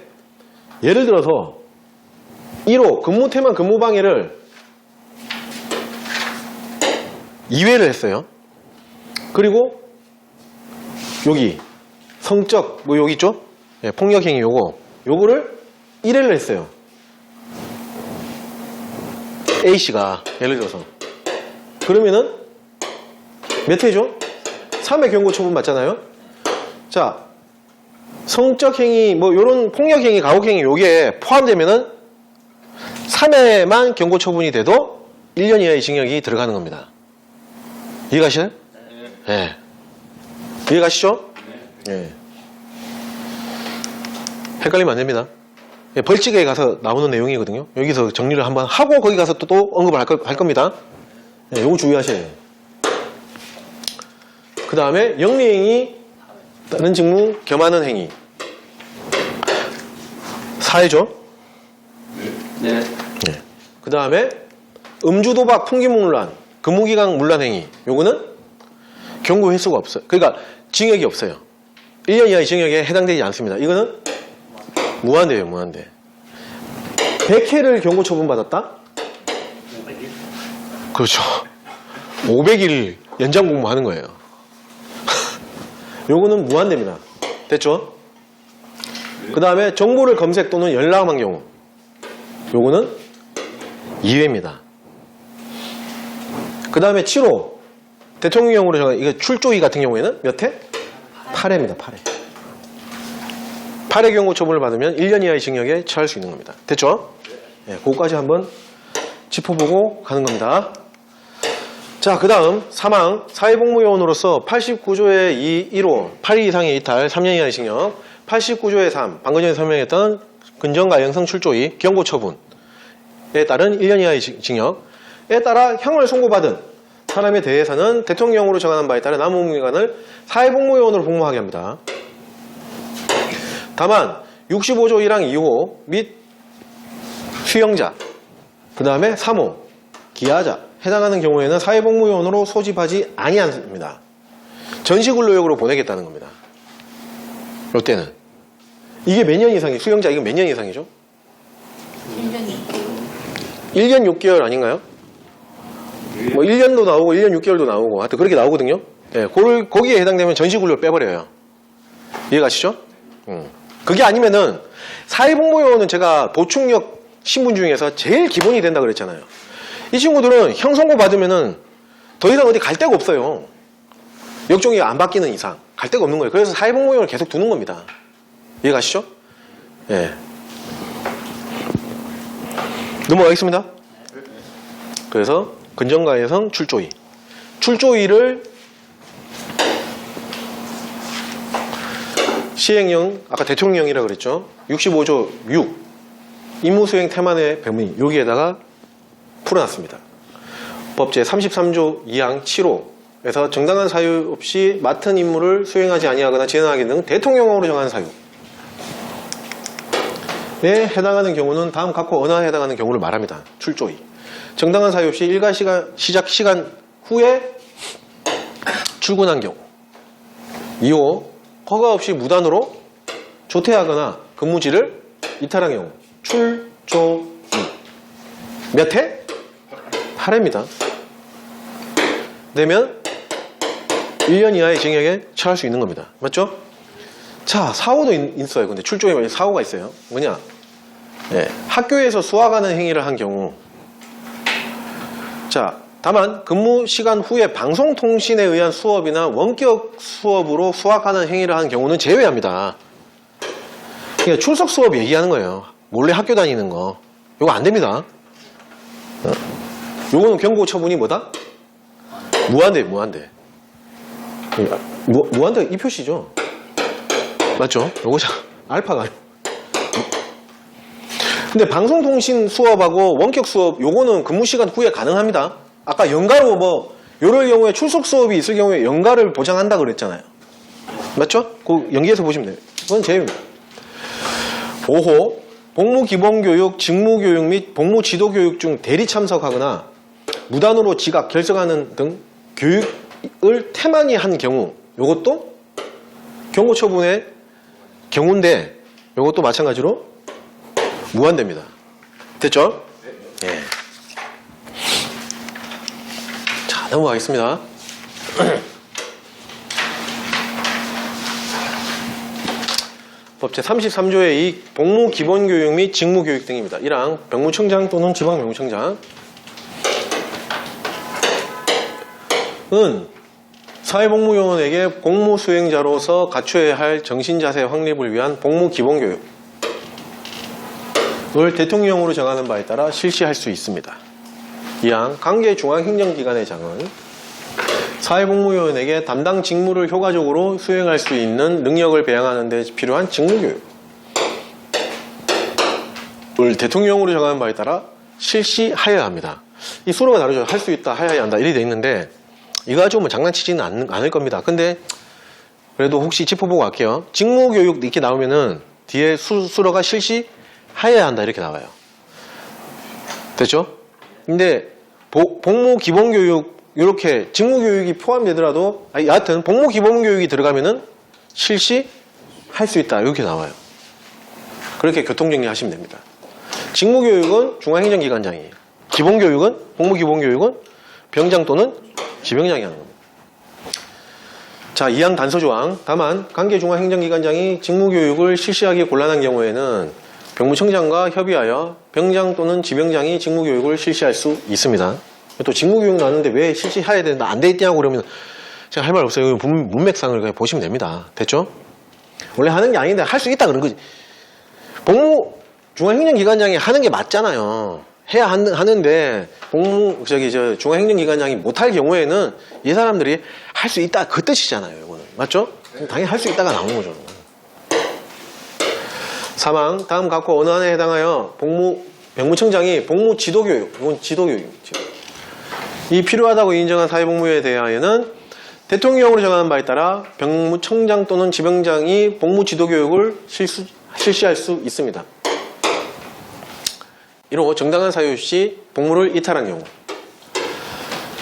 A: 예를 들어서 1호 근무태만 근무방해를 2회를 했어요. 그리고 여기 성적 여기 있죠? 네, 폭력행위 요거를 1회를 했어요. A씨가 예를 들어서 그러면은 몇 회죠? 3회 경고 처분 받잖아요. 자, 성적 행위, 뭐 요런 폭력 행위, 가혹 행위 요게 포함되면은 3회만 경고 처분이 돼도 1년 이하의 징역이 들어가는 겁니다. 이해가시나요? 네. 이해가시죠? 네. 헷갈리면 안 됩니다. 벌칙에 가서 나오는 내용이거든요. 여기서 정리를 한번 하고 거기 가서 또 언급을 할 겁니다. 네, 요거 주의하셔야 돼요. 그 다음에 영리행위, 다른 직무 겸하는 행위. 4회죠?
B: 네.
A: 네. 그 다음에 음주도박, 풍기문란, 근무기간 문란 행위. 요거는 경고 횟수가 없어요. 그러니까 징역이 없어요. 1년 이하의 징역에 해당되지 않습니다. 이거는 무한대예요, 무한대. 100회를 경고 처분받았다? 그렇죠. 500일 연장 복무하는 거예요. 요거는 무한대입니다. 됐죠? 그 다음에 정보를 검색 또는 열람한 경우. 요거는 2회입니다. 그 다음에 7호. 대통령령으로 정한, 이거 출조위 같은 경우에는 몇 회? 8회입니다, 8회. 8회 경고 처분을 받으면 1년 이하의 징역에 처할 수 있는 겁니다. 됐죠? 네, 그거까지 한번 짚어보고 가는 겁니다. 자, 그 다음 사망, 사회복무요원으로서 89조의 1호, 8일 이상의 이탈, 3년 이하의 징역, 89조의 3, 방금 전에 설명했던 근정가형성 출조위, 경고 처분에 따른 1년 이하의 징역에 따라 형을 선고받은 사람에 대해서는 대통령령으로 정하는 바에 따라 남은 기간을 사회복무요원으로 복무하게 합니다. 다만 65조 1항 2호 및 수용자, 그 다음에 3호, 기하자 해당하는 경우에는 사회복무요원으로 소집하지 아니합니다. 전시근로역으로 보내겠다는 겁니다. 이때는 이게 몇 년 이상이 수용자 이건 몇 년 이상이죠? 1년 6개월 아닌가요? 뭐 1년도 나오고 1년 6개월도 나오고 하여튼 그렇게 나오거든요. 네, 거기에 해당되면 전시근로 빼버려요. 이해가시죠? 그게 아니면은 사회복무요원은 제가 보충력 신분 중에서 제일 기본이 된다 그랬잖아요. 이 친구들은 형 선고 받으면은 더 이상 어디 갈 데가 없어요. 역종이 안 바뀌는 이상 갈 데가 없는 거예요. 그래서 사회복무요원을 계속 두는 겁니다. 이해가시죠? 예. 네. 넘어가겠습니다. 그래서 근정가해성 출조위. 출조위를 시행령, 아까 대통령령이라고 그랬죠. 65조 6 임무수행 태만의 배문이 여기에다가 풀어놨습니다. 법제 33조 2항 7호에서 정당한 사유 없이 맡은 임무를 수행하지 아니하거나 진행하기 등 대통령령으로 정한 사유에 해당하는 경우는 다음 각호 어느 하나에 해당하는 경우를 말합니다. 출조위. 정당한 사유 없이 일과 시작 시간 후에 출근한 경우. 2호 허가 없이 무단으로 조퇴하거나 근무지를 이탈한 경우. 출조위. 몇 회? 8회입니다. 되면 1년 이하의 징역에 처할 수 있는 겁니다. 맞죠? 자, 사고도 있어요. 근데 출조위에 만약 사고가 있어요. 뭐냐? 네, 학교에서 수학하는 행위를 한 경우. 자, 다만 근무 시간 후에 방송통신에 의한 수업이나 원격 수업으로 수학하는 행위를 한 경우는 제외합니다. 그러니까 출석 수업 얘기하는 거예요. 몰래 학교 다니는 거. 이거 안 됩니다. 요거는 경고 처분이 뭐다? 무한대, 무한대. 무한대 이 표시죠. 맞죠? 요거 알파가. 근데 방송통신 수업하고 원격 수업 요거는 근무 시간 후에 가능합니다. 아까 연가로 뭐 요럴 경우에 출석 수업이 있을 경우에 연가를 보장한다 그랬잖아요. 맞죠? 그 연기해서 보시면 돼요. 그건 제외입니다. 5호 복무기본교육, 직무교육 및 복무지도교육 중 대리 참석하거나 무단으로 지각, 결석하는 등 교육을 태만히 한 경우 요것도 경고 처분의 경우인데 요것도 마찬가지로 무한대입니다. 됐죠? 네. 자, 넘어가겠습니다. 법제 33조의 이 복무기본교육 및 직무교육 등입니다. 1항 병무청장 또는 지방병무청장 사회복무요원에게 복무 수행자로서 갖춰야 할 정신자세 확립을 위한 복무 기본교육을 대통령령으로 정하는 바에 따라 실시할 수 있습니다. 이항 관계 중앙행정기관의 장은 사회복무요원에게 담당 직무를 효과적으로 수행할 수 있는 능력을 배양하는 데 필요한 직무교육을 대통령령으로 정하는 바에 따라 실시하여야 합니다. 이 수로가 다르죠. 할 수 있다, 하여야 한다 이렇게 돼 있는데 이거 가지고 뭐 장난치지는 않을 겁니다. 근데 그래도 혹시 짚어보고 갈게요. 직무교육 이렇게 나오면은 뒤에 수로가 실시하여야 한다 이렇게 나와요. 됐죠? 근데 복무 기본교육 이렇게 직무교육이 포함되더라도 여하튼 복무 기본교육이 들어가면은 실시할 수 있다 이렇게 나와요. 그렇게 교통정리 하시면 됩니다. 직무교육은 중앙행정기관장이, 기본교육은 복무 기본교육은 병장 또는 지병장이 하는 겁니다. 자, 2항 단서조항. 다만 관계중앙행정기관장이 직무교육을 실시하기 곤란한 경우에는 병무청장과 협의하여 병장 또는 지병장이 직무교육을 실시할 수 있습니다. 또 직무교육 나왔는데 왜 실시해야 된다 안 돼 있냐고 그러면 제가 할 말 없어요. 문맥상을 그냥 보시면 됩니다. 됐죠? 원래 하는 게 아닌데 할 수 있다 그런 거지. 복무 중앙행정기관장이 하는 게 맞잖아요. 해야 하는데 중앙행정기관장이 못할 경우에는 이 사람들이 할 수 있다 그 뜻이잖아요. 이거는 맞죠? 당연히 할 수 있다가 나오는 거죠. 사망 다음 각호 어느 안에 해당하여 병무청장이 복무 지도교육, 이건 지도교육이죠. 이 필요하다고 인정한 사회복무에 대하여는 대통령령으로 정하는 바에 따라 병무청장 또는 지병장이 복무 지도교육을 실시할 수 있습니다. 1호 정당한 사유 없이 복무를 이탈한 경우.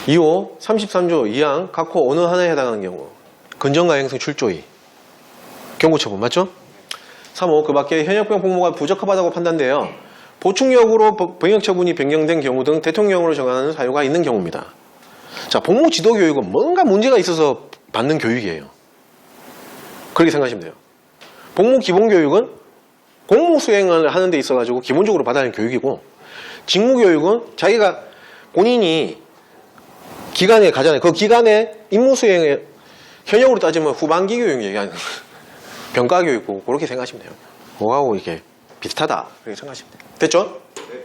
A: 2호 33조 2항 각호 어느 하나에 해당하는 경우. 근정가행성 출조의 경고처분 맞죠? 3호 그 밖에 현역병 복무가 부적합하다고 판단되어 보충력으로 병역처분이 변경된 경우 등 대통령령으로 정하는 사유가 있는 경우입니다. 자, 복무 지도교육은 뭔가 문제가 있어서 받는 교육이에요. 그렇게 생각하시면 돼요. 복무 기본교육은 공무 수행을 하는 데 있어가지고 기본적으로 받아야 하는 교육이고, 직무교육은 자기가 본인이 기간에 가잖아요. 그 기간에 임무 수행에 현역으로 따지면 후반기 교육 얘기하는 거예요. 병가교육이고 그렇게 생각하시면 돼요. 그거하고 이게 비슷하다 그렇게 생각하시면 돼요. 됐죠? 네.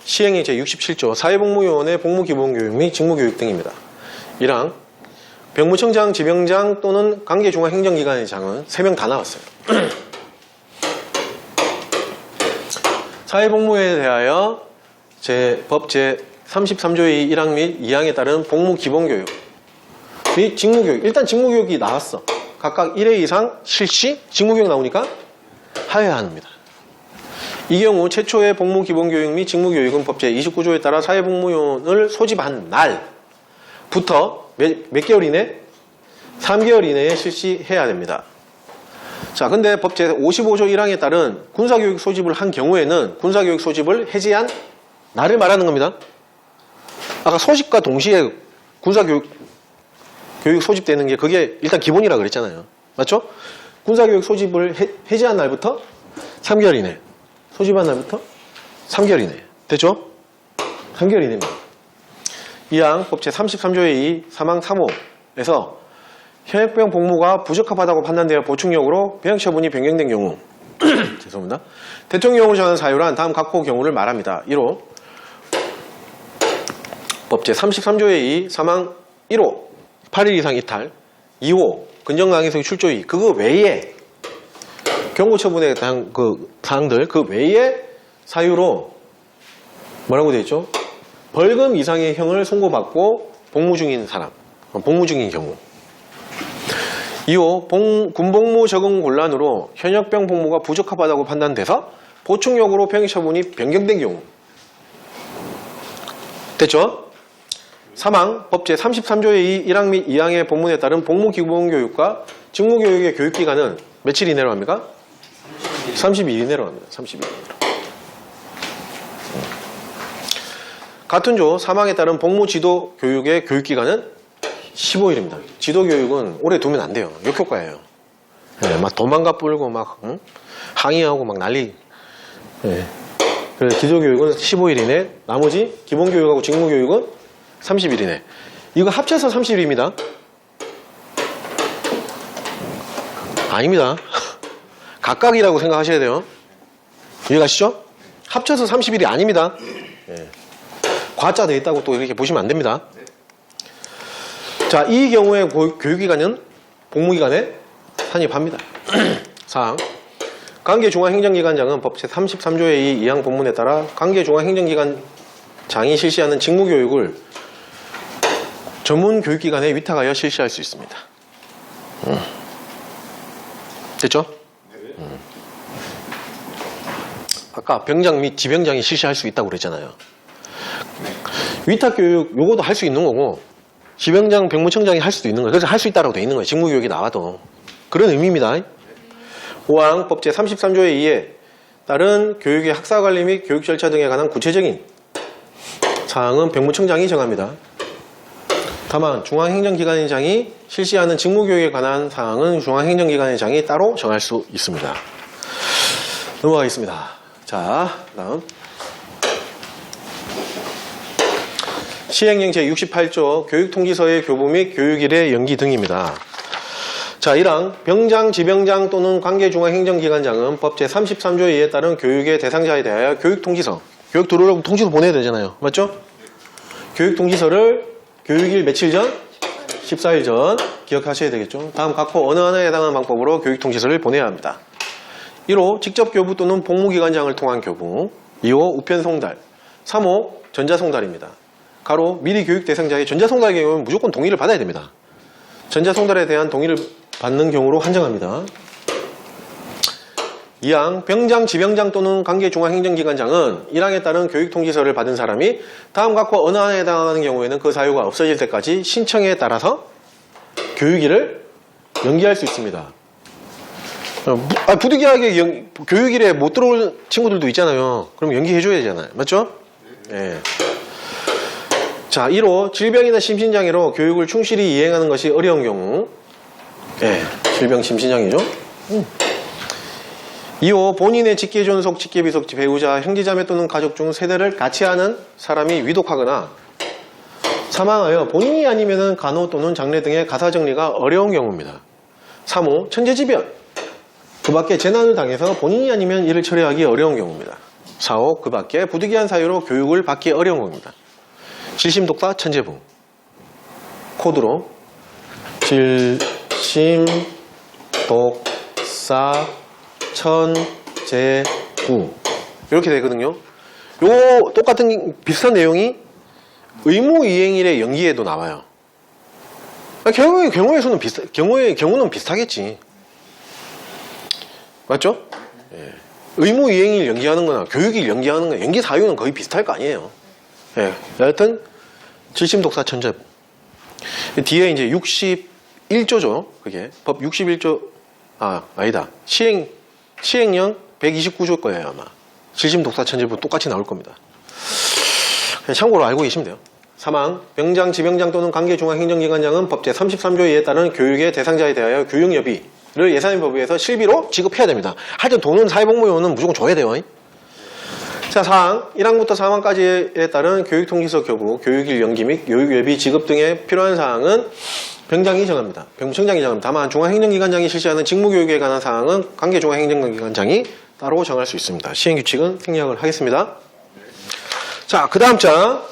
A: 시행이 제67조 사회복무요원의 복무기본교육 및 직무교육 등입니다. 1항 병무청장, 지병장 또는 관계중앙행정기관의 장은 3명 다 나왔어요. 사회복무에 대하여 법 제33조의 1항 및 2항에 따른 복무기본교육 및 직무교육. 일단 직무교육이 나왔어. 각각 1회 이상 실시, 직무교육 나오니까 하여야 합니다. 이 경우 최초의 복무기본교육 및 직무교육은 법 제29조에 따라 사회복무요원을 소집한 날부터 몇 개월 이내? 3개월 이내에 실시해야 됩니다. 자, 근데 법 제55조 1항에 따른 군사교육 소집을 한 경우에는 군사교육 소집을 해제한 날을 말하는 겁니다. 아까 소집과 동시에 군사교육 소집되는 게 그게 일단 기본이라 그랬잖아요. 맞죠? 군사교육 소집을 해제한 날부터 3개월 이내. 소집한 날부터 3개월 이내. 됐죠? 3개월 이내입니다. 이항 법 제33조의 2 사망 3호에서 현역병 복무가 부적합하다고 판단되어 보충력으로 병역처분이 변경된 경우 죄송합니다. 대통령령으로 정하는 사유란 다음 각호 경우를 말합니다. 1호 법 제33조의 2 사망 1호 8일 이상 이탈. 2호 근정강행성 출조의 그거 외에 경고처분에 대한 그 사항들 그 외에 사유로 뭐라고 되어 있죠? 벌금 이상의 형을 선고받고 복무 중인 사람, 복무 중인 경우. 2호 군복무 적응 곤란으로 현역병 복무가 부적합하다고 판단돼서 보충력으로 병역처분이 변경된 경우. 됐죠? 사망 법 제33조의 1항 및 2항의 본문에 따른 복무기본교육과 직무교육의 교육기간은 며칠 이내로 합니까? 30일 이내로 합니다. 30일 이내로. 같은 조 사망에 따른 복무지도교육의 교육기간은 15일입니다. 지도교육은 오래 두면 안 돼요. 역효과예요. 네, 막 도망가 불고 막 항의하고 막 난리. 네. 그래서 지도교육은 15일 이내, 나머지 기본교육하고 직무교육은 30일 이내. 이거 합쳐서 30일입니다. 아닙니다. 각각이라고 생각하셔야 돼요. 이해가시죠? 합쳐서 30일이 아닙니다. 예. 과자 돼 있다고 또 이렇게 보시면 안 됩니다. 자, 이 경우에 교육기관은 복무기관에 산입합니다. 사항. 관계중앙행정기관장은 법 제33조의 2항 본문에 따라 관계중앙행정기관장이 실시하는 직무교육을 전문 교육기관에 위탁하여 실시할 수 있습니다. 됐죠? 아까 병장 및 지병장이 실시할 수 있다고 그랬잖아요. 위탁교육 요거도 할 수 있는 거고 지병장 병무청장이 할 수도 있는 거예요. 그래서 할 수 있다고 돼 있는 거예요. 직무교육이 나와도. 그런 의미입니다. 5항 법 제33조의 2에 따른 교육의 학사관리 및 교육 절차 등에 관한 구체적인 사항은 병무청장이 정합니다. 다만 중앙행정기관장이 실시하는 직무교육에 관한 사항은 중앙행정기관장이 따로 정할 수 있습니다. 넘어가겠습니다. 자, 다음 시행령 제68조 교육통지서의 교부 및 교육일의 연기 등입니다. 자, 1항 병장, 지병장 또는 관계중앙행정기관장은 법 제33조의 2에 따른 교육의 대상자에 대하여 교육통지서, 교육 들어오려고 통지서 보내야 되잖아요. 맞죠? 교육통지서를 교육일 며칠 전? 14일 전 기억하셔야 되겠죠. 다음 각호 어느 하나에 해당하는 방법으로 교육통지서를 보내야 합니다. 1호 직접 교부 또는 복무기관장을 통한 교부. 2호 우편송달. 3호 전자송달입니다. 가로 미리 교육 대상자의 전자송달의 경우는 무조건 동의를 받아야 됩니다. 전자송달에 대한 동의를 받는 경우로 한정합니다. 2항 병장, 지병장 또는 관계중앙행정기관장은 1항에 따른 교육통지서를 받은 사람이 다음 각호 어느 하나에 해당하는 경우에는 그 사유가 없어질 때까지 신청에 따라서 교육일을 연기할 수 있습니다. 부득이하게 교육일에 못 들어올 친구들도 있잖아요. 그럼 연기해줘야 되잖아요. 맞죠? 네. 자, 1호 질병이나 심신장애로 교육을 충실히 이행하는 것이 어려운 경우. 네, 질병, 심신장애죠. 2호 본인의 직계존속, 직계비속, 배우자, 형제자매 또는 가족 중 세대를 같이 하는 사람이 위독하거나 사망하여 본인이 아니면 간호 또는 장례 등의 가사정리가 어려운 경우입니다. 3호 천재지변, 그 밖에 재난을 당해서 본인이 아니면 이를 처리하기 어려운 경우입니다. 4호 그 밖에 부득이한 사유로 교육을 받기 어려운 겁니다. 질심독사 천재부 코드로 질심독사 천재부 이렇게 되거든요. 요 똑같은 비슷한 내용이 의무이행일의 연기에도 나와요. 경우에서는 경우는 비슷하겠지. 맞죠? 예. 의무이행일 연기하는 거나 교육일 연기하는 거 연기 사유는 거의 비슷할 거 아니에요. 예. 여하튼 질심독사 천재부 뒤에 이제 61조죠. 그게 법 61조 아니다. 시행령 129조 거예요 아마. 질심독사 천재부 똑같이 나올 겁니다. 그냥 참고로 알고 계시면 돼요. 3항 병장, 지병장 또는 관계중앙행정기관장은 법 제33조에 따른 교육의 대상자에 대하여 교육여비를 예산입법에 의해서 실비로 지급해야 됩니다. 하여튼 돈은 사회복무요원은 무조건 줘야 돼요. 자, 4항 1항부터 4항까지에 따른 교육통지서 교부, 교육일 연기 및 교육여비 지급 등에 필요한 사항은 병장이 정합니다. 병무청장이 정합니다. 다만 중앙행정기관장이 실시하는 직무교육에 관한 사항은 관계중앙행정기관장이 따로 정할 수 있습니다. 시행규칙은 생략을 하겠습니다. 자, 그 다음 장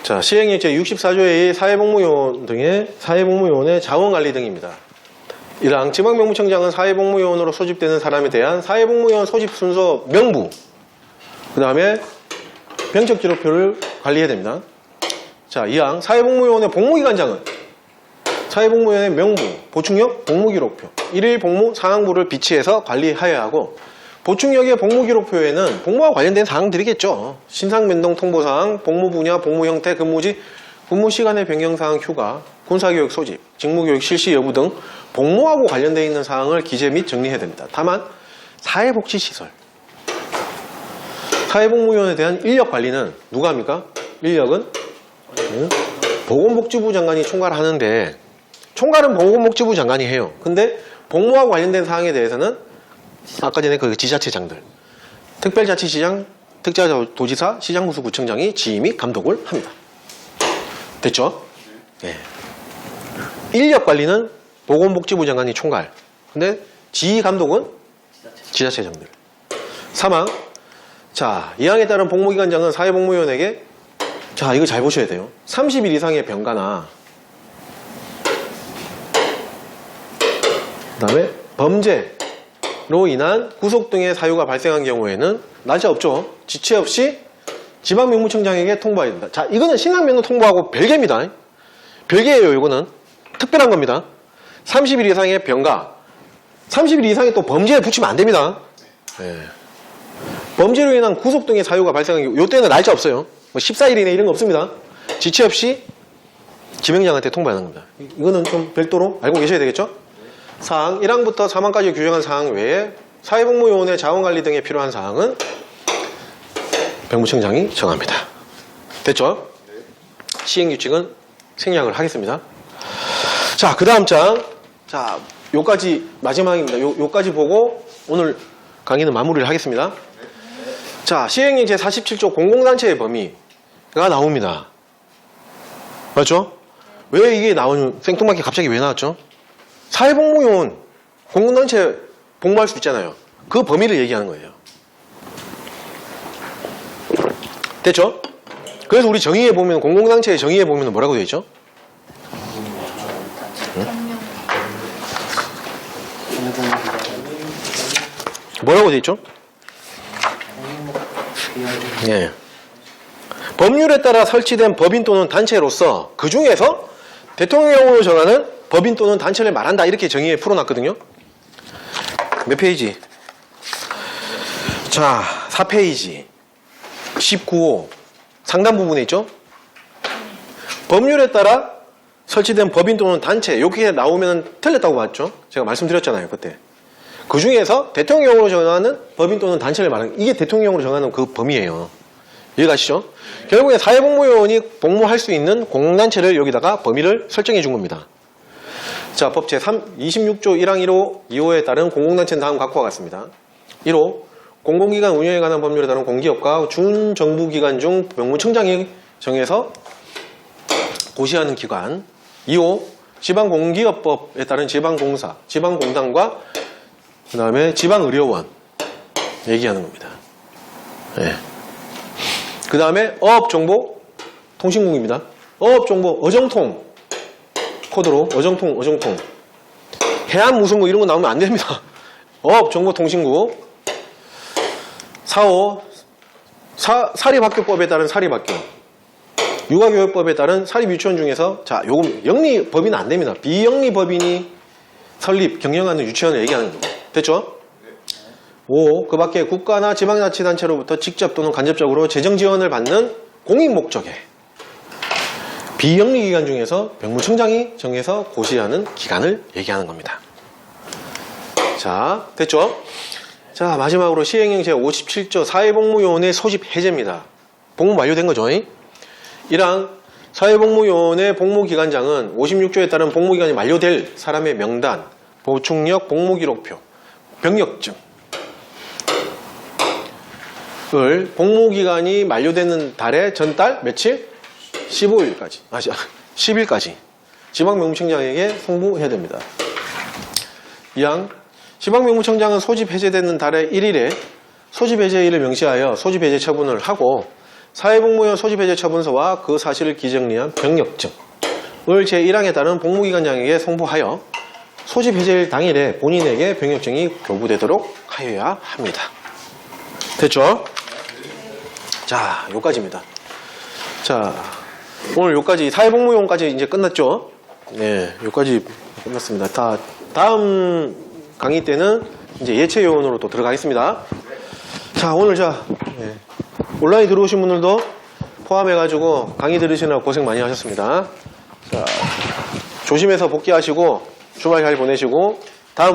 A: 자, 시행령 제64조의 사회복무요원 등의 사회복무요원의 자원관리 등입니다. 1항 지방병무청장은 사회복무요원으로 소집되는 사람에 대한 사회복무요원 소집 순서 명부 그 다음에 병적기록표를 관리해야 됩니다. 자, 2항 사회복무요원의 복무기관장은 사회복무요원의 명부, 보충역, 복무기록표 1일 복무 상황부를 비치해서 관리하여야 하고 보충역의 복무기록표에는 복무와 관련된 사항들이겠죠. 신상변동 통보사항, 복무 분야, 복무 형태, 근무지, 근무 시간의 변경사항, 휴가, 군사교육 소집, 직무교육 실시 여부 등 복무하고 관련되어 있는 사항을 기재 및 정리해야 됩니다. 다만 사회복지시설, 사회복무요원에 대한 인력관리는 누가 합니까? 인력은 보건복지부 장관이 총괄하는데 총괄은 보건복지부 장관이 해요. 근데 복무와 관련된 사항에 대해서는 아까 전에 그 지자체장들 특별자치시장, 특자도지사, 시장군수구청장이 지휘 및 감독을 합니다. 됐죠? 네. 인력관리는 보건복지부 장관이 총괄. 근데 지휘 감독은 지자체장들. 사망. 자, 이항에 따른 복무기관장은 사회복무위원에게 자, 이거 잘 보셔야 돼요. 30일 이상의 병가나 그 다음에 범죄로 인한 구속 등의 사유가 발생한 경우에는 날짜 없죠. 지체 없이 지방명무청장에게 통보해야 된다. 자, 이거는 신앙면허 통보하고 별개입니다. 별개예요. 이거는 특별한 겁니다. 30일 이상의 병가, 30일 이상의 또 범죄에 붙이면 안 됩니다. 네. 범죄로 인한 구속 등의 사유가 발생한 경우, 이때는 날짜 없어요. 뭐 14일 이내 이런 거 없습니다. 지체 없이 지명장한테 통보하는 겁니다. 이거는 좀 별도로 알고 계셔야 되겠죠? 사항 1항부터 4항까지 규정한 사항 외에 사회복무요원의 자원관리 등에 필요한 사항은 병무청장이 정합니다. 됐죠? 시행규칙은 생략을 하겠습니다. 자, 그 다음 장. 자, 요까지 마지막입니다. 요까지 보고 오늘 강의는 마무리를 하겠습니다. 자, 시행령 제47조 공공단체의 범위가 나옵니다. 맞죠? 왜 이게 나오는, 생뚱맞게 갑자기 왜 나왔죠? 사회복무요원, 공공단체 복무할 수 있잖아요. 그 범위를 얘기하는 거예요. 됐죠? 그래서 우리 정의에 보면, 공공단체의 정의에 보면 뭐라고 되어 있죠? 응? 뭐라고 되어 있죠? 예. 법률에 따라 설치된 법인 또는 단체로서 그 중에서 대통령령으로 정하는 법인 또는 단체를 말한다. 이렇게 정의에 풀어놨거든요. 몇 페이지? 자, 4페이지. 19호. 상단 부분에 있죠? 법률에 따라 설치된 법인 또는 단체. 여기에 나오면 틀렸다고 봤죠? 제가 말씀드렸잖아요. 그때. 그 중에서 대통령령으로 정하는 법인 또는 단체를 말하는, 이게 대통령령으로 정하는 그 범위예요. 이해가시죠? 결국에 사회복무요원이 복무할 수 있는 공공단체를 여기다가 범위를 설정해 준 겁니다. 자, 법 제26조 1항 1호 2호에 따른 공공단체는 다음 각과 같습니다. 1호, 공공기관 운영에 관한 법률에 따른 공기업과 준정부기관 중 병무청장이 정해서 고시하는 기관. 2호, 지방공기업법에 따른 지방공사, 지방공단과 그 다음에 지방의료원 얘기하는 겁니다. 네. 그 다음에 어업정보통신국입니다. 어업정보 어정통 코드로 어정통 해안무선국 이런 거 나오면 안 됩니다. 어업정보통신국. 4호 사립학교법에 따른 사립학교, 육아교육법에 따른 사립유치원 중에서 자, 요금 영리법인은 안 됩니다. 비영리법인이 설립 경영하는 유치원을 얘기하는 겁니다. 됐죠? 5. 그 밖에 국가나 지방자치단체로부터 직접 또는 간접적으로 재정지원을 받는 공익목적의 비영리기관 중에서 병무청장이 정해서 고시하는 기관을 얘기하는 겁니다. 자, 됐죠? 자, 마지막으로 시행령 제57조 사회복무요원의 소집 해제입니다. 복무 완료된 거죠? 1항 사회복무요원의 복무기관장은 56조에 따른 복무기간이 만료될 사람의 명단, 보충력, 복무기록표, 병력증 을 복무기간이 만료되는 달의 전달 며칠? 15일까지 10일까지 지방명무청장에게 송부해야 됩니다. 2항 지방명무청장은 소집 해제되는 달의 1일에 소집 해제일을 명시하여 소집 해제 처분을 하고 사회복무요원 소집 해제 처분서와 그 사실을 기정리한 병력증을 제1항에 따른 복무기관장에게 송부하여 소집 해제일 당일에 본인에게 병력증이 교부되도록 하여야 합니다. 됐죠? 자, 요까지입니다. 자, 오늘 요까지 사회복무요원까지 이제 끝났죠? 네, 요까지 끝났습니다. 다음 강의 때는 이제 예체요원으로 또 들어가겠습니다. 자, 오늘 온라인 들어오신 분들도 포함해가지고 강의 들으시느라 고생 많이 하셨습니다. 자, 조심해서 복귀하시고 주말 잘 보내시고